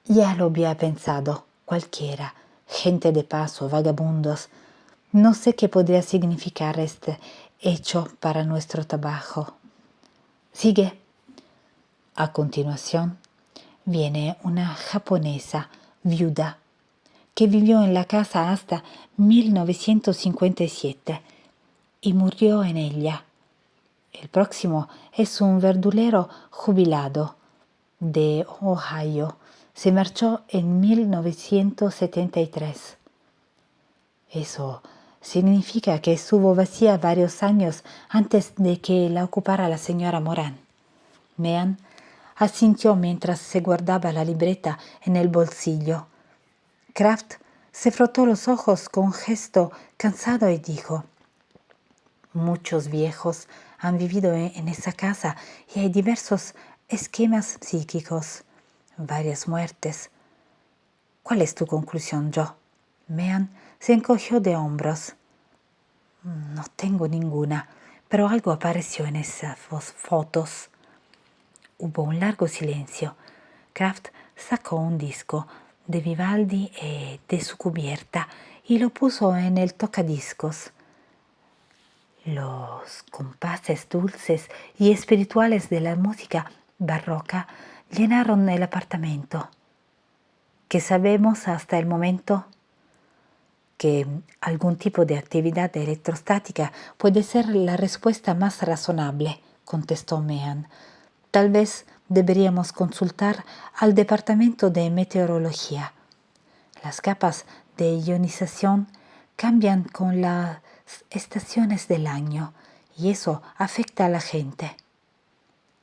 Ya lo había pensado, cualquiera, gente de paso, vagabundos. No sé qué podría significar este hecho para nuestro trabajo. Sigue. A continuación, viene una japonesa viuda que vivió en la casa hasta 1957 y murió en ella. El próximo es un verdulero jubilado de Ohio. Se marchó en 1973. Eso significa que estuvo vacía varios años antes de que la ocupara la señora Moran. Meehan asintió mientras se guardaba la libreta en el bolsillo. Kraft se frotó los ojos con gesto cansado y dijo: muchos viejos han vivido en esa casa y hay diversos esquemas psíquicos, varias muertes. ¿Cuál es tu conclusión, Joe? Meehan se encogió de hombros. No tengo ninguna, pero algo apareció en esas fotos. Hubo un largo silencio. Kraft sacó un disco de Vivaldi de su cubierta y lo puso en el tocadiscos. Los compases dulces y espirituales de la música barroca llenaron el apartamento. ¿Qué sabemos hasta el momento? Que algún tipo de actividad electrostática puede ser la respuesta más razonable, contestó Meehan. Tal vez deberíamos consultar al departamento de meteorología. Las capas de ionización cambian con las estaciones del año y eso afecta a la gente.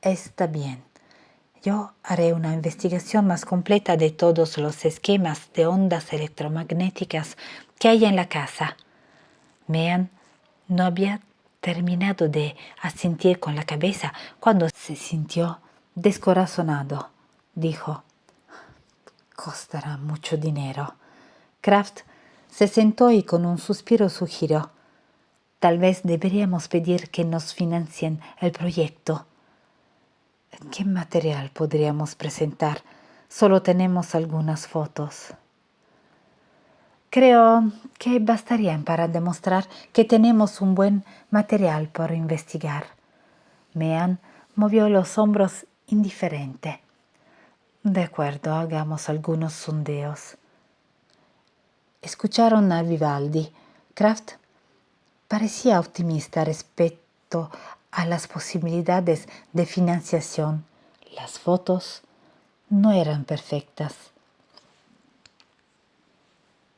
Está bien. Yo haré una investigación más completa de todos los esquemas de ondas electromagnéticas que hay en la casa. Mean no había terminado de asentir con la cabeza cuando se sintió descorazonado. Dijo: «Costará mucho dinero». Kraft se sentó y con un suspiro sugirió: «Tal vez deberíamos pedir que nos financien el proyecto». ¿Qué material podríamos presentar? Solo tenemos algunas fotos. Creo que bastarían para demostrar que tenemos un buen material por investigar. Mean movió los hombros indiferente. De acuerdo, hagamos algunos sondeos. Escucharon a Vivaldi. Kraft parecía optimista respecto a las posibilidades de financiación. Las fotos no eran perfectas,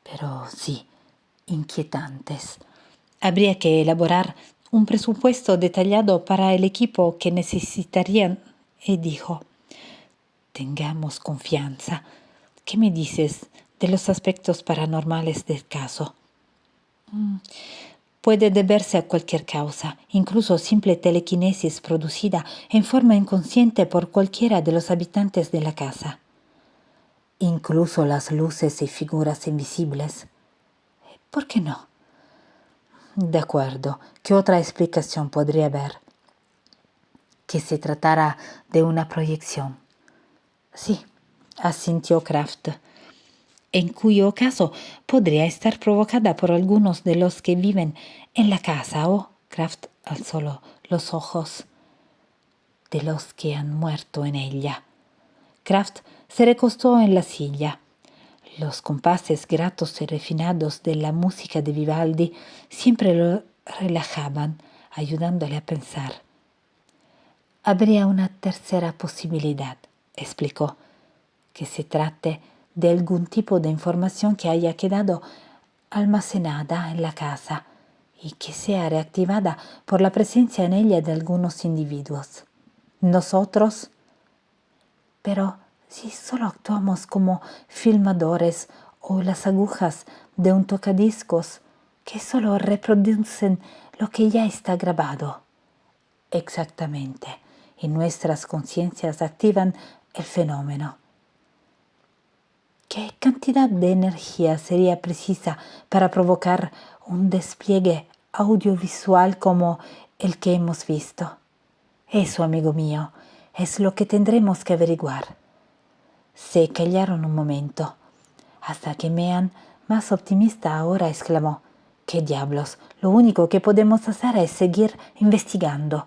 pero sí inquietantes. Habría que elaborar un presupuesto detallado para el equipo que necesitarían, y dijo: «Tengamos confianza. ¿Qué me dices de los aspectos paranormales del caso?» Puede deberse a cualquier causa, incluso simple telequinesis producida en forma inconsciente por cualquiera de los habitantes de la casa. Incluso las luces y figuras invisibles. ¿Por qué no? De acuerdo, ¿qué otra explicación podría haber? Que se tratara de una proyección. Sí, asintió Kraft, en cuyo caso podría estar provocada por algunos de los que viven en la casa o, Kraft alzó los ojos, de los que han muerto en ella. Kraft se recostó en la silla. Los compases gratos y refinados de la música de Vivaldi siempre lo relajaban, ayudándole a pensar. Habría una tercera posibilidad, explicó, que se trate de algún tipo de información que haya quedado almacenada en la casa y que sea reactivada por la presencia en ella de algunos individuos. Nosotros, pero si solo actuamos como filmadores o las agujas de un tocadiscos que solo reproducen lo que ya está grabado. Exactamente, y nuestras conciencias activan el fenómeno. ¿Qué cantidad de energía sería precisa para provocar un despliegue audiovisual como el que hemos visto? Eso, amigo mío, es lo que tendremos que averiguar. Se callaron un momento, hasta que Mean, más optimista ahora, exclamó: «¿Qué diablos? Lo único que podemos hacer es seguir investigando.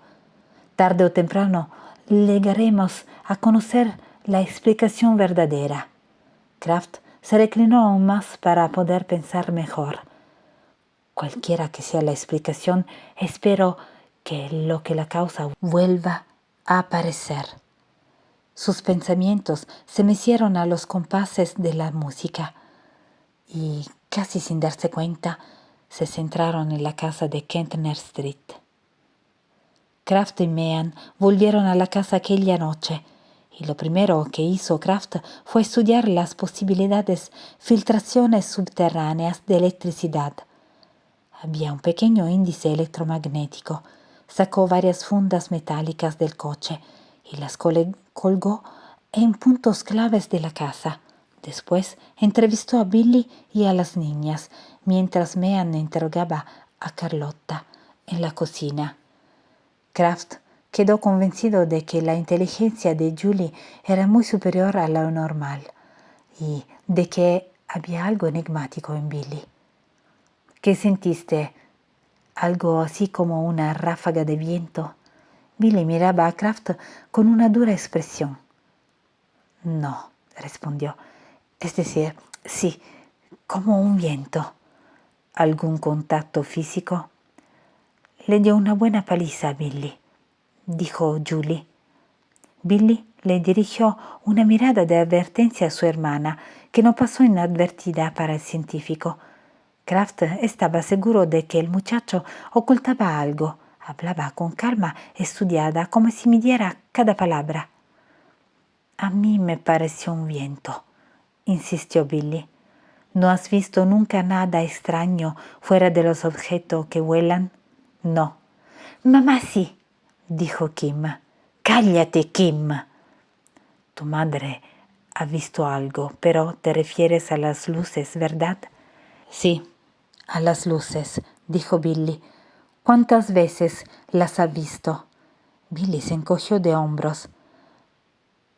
Tarde o temprano llegaremos a conocer la explicación verdadera». Kraft se reclinó aún más para poder pensar mejor. Cualquiera que sea la explicación, espero que lo que la causa vuelva a aparecer. Sus pensamientos se mecieron a los compases de la música y, casi sin darse cuenta, se centraron en la casa de Kentner Street. Kraft y Mean volvieron a la casa aquella noche, y lo primero que hizo Kraft fue estudiar las posibilidades filtraciones subterráneas de electricidad. Había un pequeño índice electromagnético. Sacó varias fundas metálicas del coche y las colgó en puntos claves de la casa. Después entrevistó a Billy y a las niñas, mientras Mean interrogaba a Carlotta en la cocina. Kraft quedó convencido de que la inteligencia de Julie era muy superior a lo normal y de que había algo enigmático en Billy. ¿Qué sentiste? ¿Algo así como una ráfaga de viento? Billy miraba a Kraft con una dura expresión. No, respondió. Es decir, sí, como un viento. ¿Algún contacto físico? Le dio una buena paliza a Billy, dijo Julie. Billy le dirigió una mirada de advertencia a su hermana, que no pasó inadvertida para el científico. Kraft estaba seguro de que el muchacho ocultaba algo. Hablaba con calma estudiada, como si midiera cada palabra. A mí me pareció un viento, insistió Billy. ¿No has visto nunca nada extraño fuera de los objetos que vuelan? No. Mamá sí, dijo Kim. Cállate, Kim. Tu madre ha visto algo, pero te refieres a las luces, ¿verdad? Sí, a las luces, dijo Billy. ¿Cuántas veces las ha visto? Billy se encogió de hombros.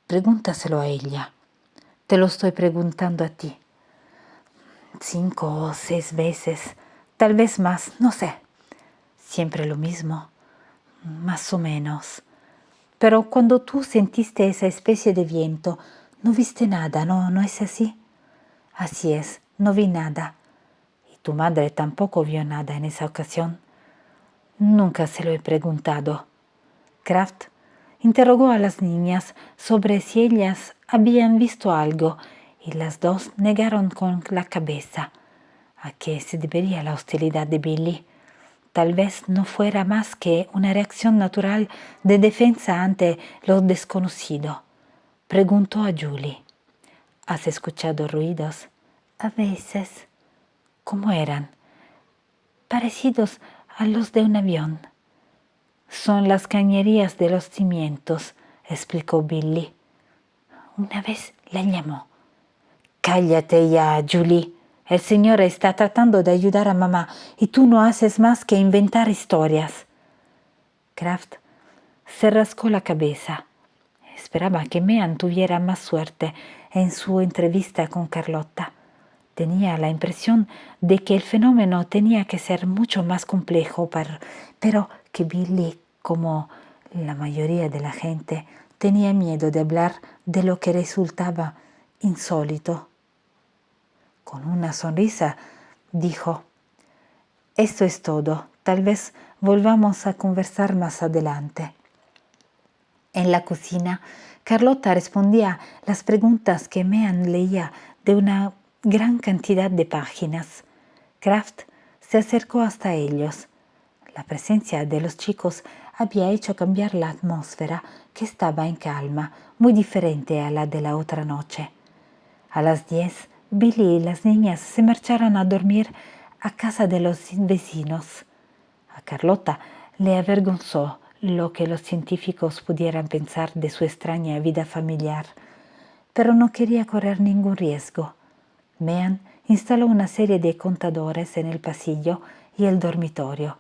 Pregúntaselo a ella. Te lo estoy preguntando a ti. 5 o 6 veces, tal vez más, no sé. Siempre lo mismo, más o menos. Pero cuando tú sentiste esa especie de viento, no viste nada, ¿no es así? Así es, no vi nada. ¿Y tu madre tampoco vio nada en esa ocasión? Nunca se lo he preguntado. Kraft interrogó a las niñas sobre si ellas habían visto algo, y las dos negaron con la cabeza. ¿A qué se debería la hostilidad de Billy? Tal vez no fuera más que una reacción natural de defensa ante lo desconocido. Preguntó a Julie. ¿Has escuchado ruidos? A veces. ¿Cómo eran? Parecidos a los de un avión. Son las cañerías de los cimientos, explicó Billy. Una vez la llamó. Cállate ya, Julie. El señor está tratando de ayudar a mamá y tú no haces más que inventar historias. Kraft se rascó la cabeza. Esperaba que Mean tuviera más suerte en su entrevista con Carlotta. Tenía la impresión de que el fenómeno tenía que ser mucho más complejo, pero que Billy, como la mayoría de la gente, tenía miedo de hablar de lo que resultaba insólito. Con una sonrisa dijo: «Esto es todo. Tal vez volvamos a conversar más adelante». En la cocina, Carlotta respondía las preguntas que Mean leía de una gran cantidad de páginas. Kraft se acercó hasta ellos. La presencia de los chicos había hecho cambiar la atmósfera, que estaba en calma, muy diferente a la de la otra noche. A las 10, Billy y las niñas se marcharon a dormir a casa de los vecinos. A Carlotta le avergonzó lo que los científicos pudieran pensar de su extraña vida familiar, pero no quería correr ningún riesgo. Mean instaló una serie de contadores en el pasillo y el dormitorio.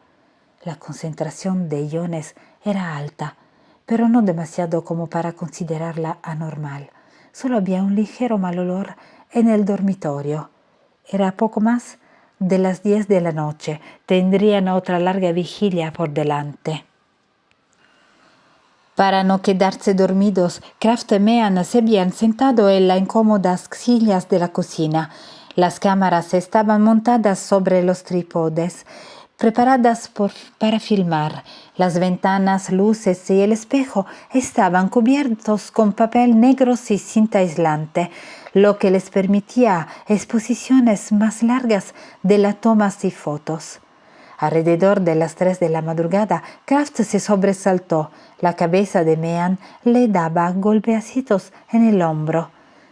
La concentración de iones era alta, pero no demasiado como para considerarla anormal. Solo había un ligero mal olor en el dormitorio. Era poco más de las 10 de la noche. Tendrían otra larga vigilia por delante. Para no quedarse dormidos, Kraft y Mean se habían sentado en las incómodas sillas de la cocina. Las cámaras estaban montadas sobre los trípodes, preparadas para filmar. Las ventanas, luces y el espejo estaban cubiertos con papel negro y cinta aislante, lo que les permitía exposiciones más largas de las tomas y fotos. Alrededor de las 3 de la madrugada, Kraft se sobresaltó. La cabeza de Mean le daba golpecitos en el hombro.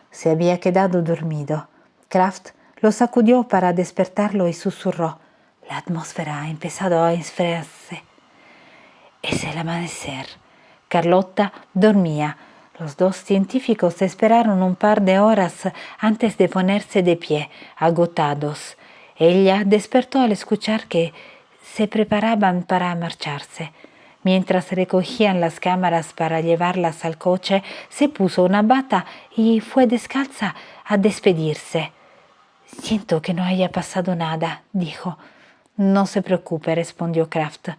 Se había quedado dormido. Kraft lo sacudió para despertarlo y susurró: «La atmósfera ha empezado a enfriarse». Es el amanecer. Carlotta dormía. Los dos científicos esperaron un par de horas antes de ponerse de pie, agotados. Ella despertó al escuchar que se preparaban para marcharse. Mientras recogían las cámaras para llevarlas al coche, se puso una bata y fue descalza a despedirse. «Siento que no haya pasado nada», dijo. «No se preocupe», respondió Kraft.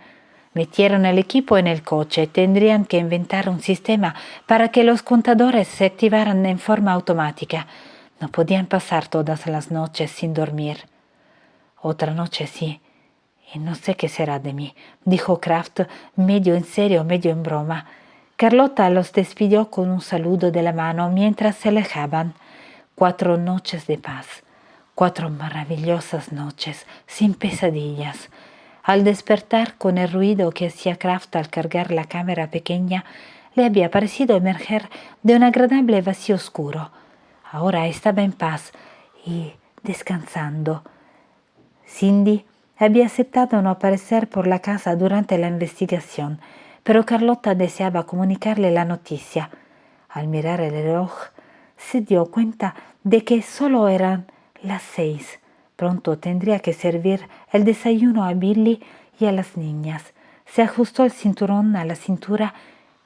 Metieron el equipo en el coche. Tendrían que inventar un sistema para que los contadores se activaran en forma automática. No podían pasar todas las noches sin dormir. «Otra noche sí. Y no sé qué será de mí», dijo Kraft, medio en serio, medio en broma. Carlota los despidió con un saludo de la mano mientras se alejaban. 4 noches de paz, 4 maravillosas noches, sin pesadillas. Al despertar con el ruido que hacía Kraft al cargar la cámara pequeña, le había parecido emerger de un agradable vacío oscuro. Ahora estaba en paz y descansando. Cindy había aceptado no aparecer por la casa durante la investigación, pero Carlota deseaba comunicarle la noticia. Al mirar el reloj, se dio cuenta de que solo eran las 6. Pronto tendría que servir el desayuno a Billy y a las niñas. Se ajustó el cinturón a la cintura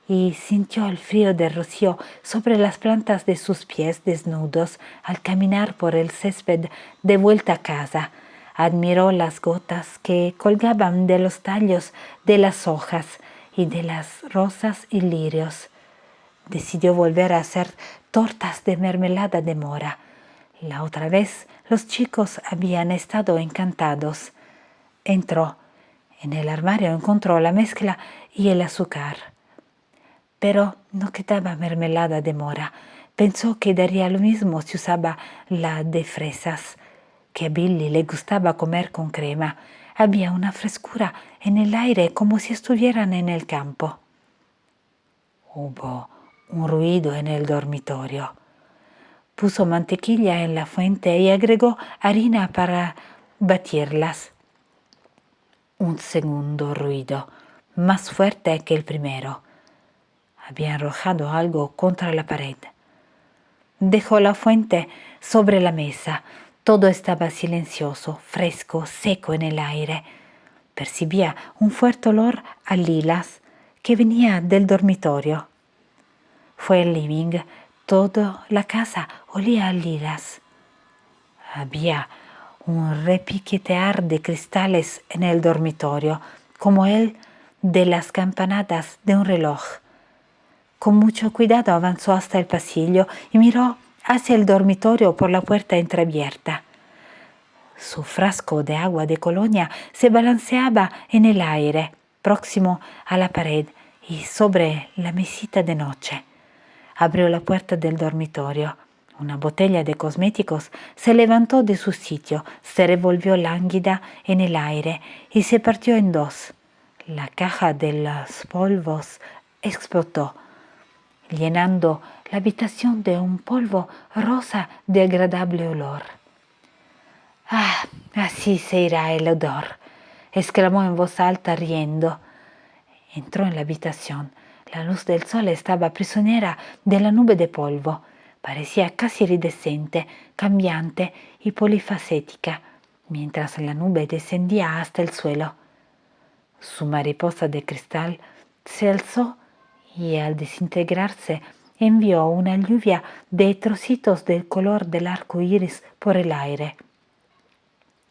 y sintió el frío del rocío sobre las plantas de sus pies desnudos al caminar por el césped de vuelta a casa. Admiró las gotas que colgaban de los tallos de las hojas y de las rosas y lirios. Decidió volver a hacer tortas de mermelada de mora. La otra vez los chicos habían estado encantados. Entró. En el armario encontró la mezcla y el azúcar. Pero no quedaba mermelada de mora. Pensó que daría lo mismo si usaba la de fresas, que a Billy le gustaba comer con crema. Había una frescura en el aire como si estuvieran en el campo. Hubo un ruido en el dormitorio. Puso mantequilla en la fuente y agregó harina para batirlas. Un segundo ruido, más fuerte que el primero. Había arrojado algo contra la pared. Dejó la fuente sobre la mesa. Todo estaba silencioso, fresco, seco en el aire. Percibía un fuerte olor a lilas que venía del dormitorio. Fue al living. Toda la casa olía a lilas. Había un repiquetear de cristales en el dormitorio, como el de las campanadas de un reloj. Con mucho cuidado avanzó hasta el pasillo y miró hacia el dormitorio por la puerta entreabierta. Su frasco de agua de colonia se balanceaba en el aire, próximo a la pared y sobre la mesita de noche. Abrió la puerta del dormitorio. Una botella de cosméticos se levantó de su sitio, se revolvió lánguida en el aire y se partió en dos. La caja de los polvos explotó, llenando la habitación de un polvo rosa de agradable olor. «Ah, así se irá el odor», exclamó en voz alta riendo. Entró en la habitación. La luz del sol estaba prisionera de la nube de polvo. Parecía casi iridescente, cambiante y polifacética, mientras la nube descendía hasta el suelo. Su mariposa de cristal se alzó y al desintegrarse envió una lluvia de trocitos del color del arco iris por el aire.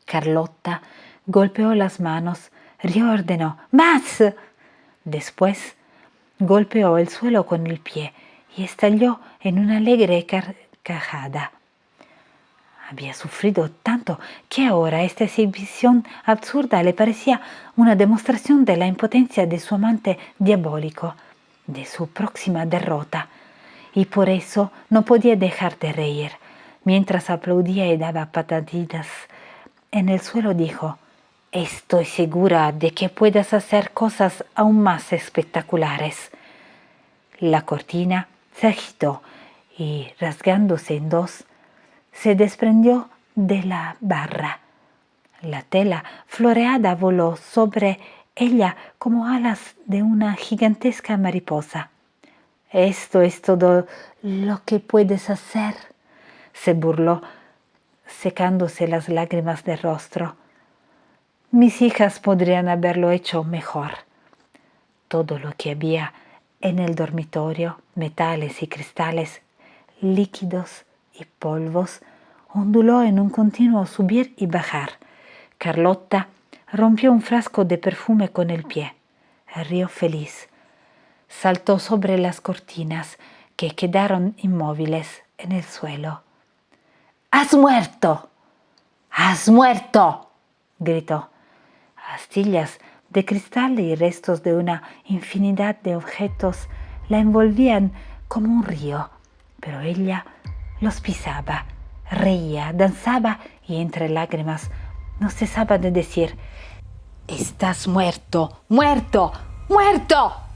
Carlota golpeó las manos, reordenó «¡Más!». Después golpeó el suelo con el pie y estalló en una alegre carcajada. Había sufrido tanto que ahora esta exhibición absurda le parecía una demostración de la impotencia de su amante diabólico, de su próxima derrota, y por eso no podía dejar de reír. Mientras aplaudía y daba pataditas en el suelo, dijo: «Estoy segura de que puedas hacer cosas aún más espectaculares». La cortina se agitó y, rasgándose en dos, se desprendió de la barra. La tela floreada voló sobre ella como alas de una gigantesca mariposa. «¿Esto es todo lo que puedes hacer?», se burló, secándose las lágrimas del rostro. «Mis hijas podrían haberlo hecho mejor». Todo lo que había en el dormitorio, metales y cristales, líquidos y polvos, onduló en un continuo subir y bajar. Carlota rompió un frasco de perfume con el pie. Rió feliz. Saltó sobre las cortinas que quedaron inmóviles en el suelo. «¡Has muerto! ¡Has muerto!», gritó. Astillas de cristal y restos de una infinidad de objetos la envolvían como un río, pero ella los pisaba, reía, danzaba y entre lágrimas no cesaba de decir: «Estás muerto, muerto, muerto».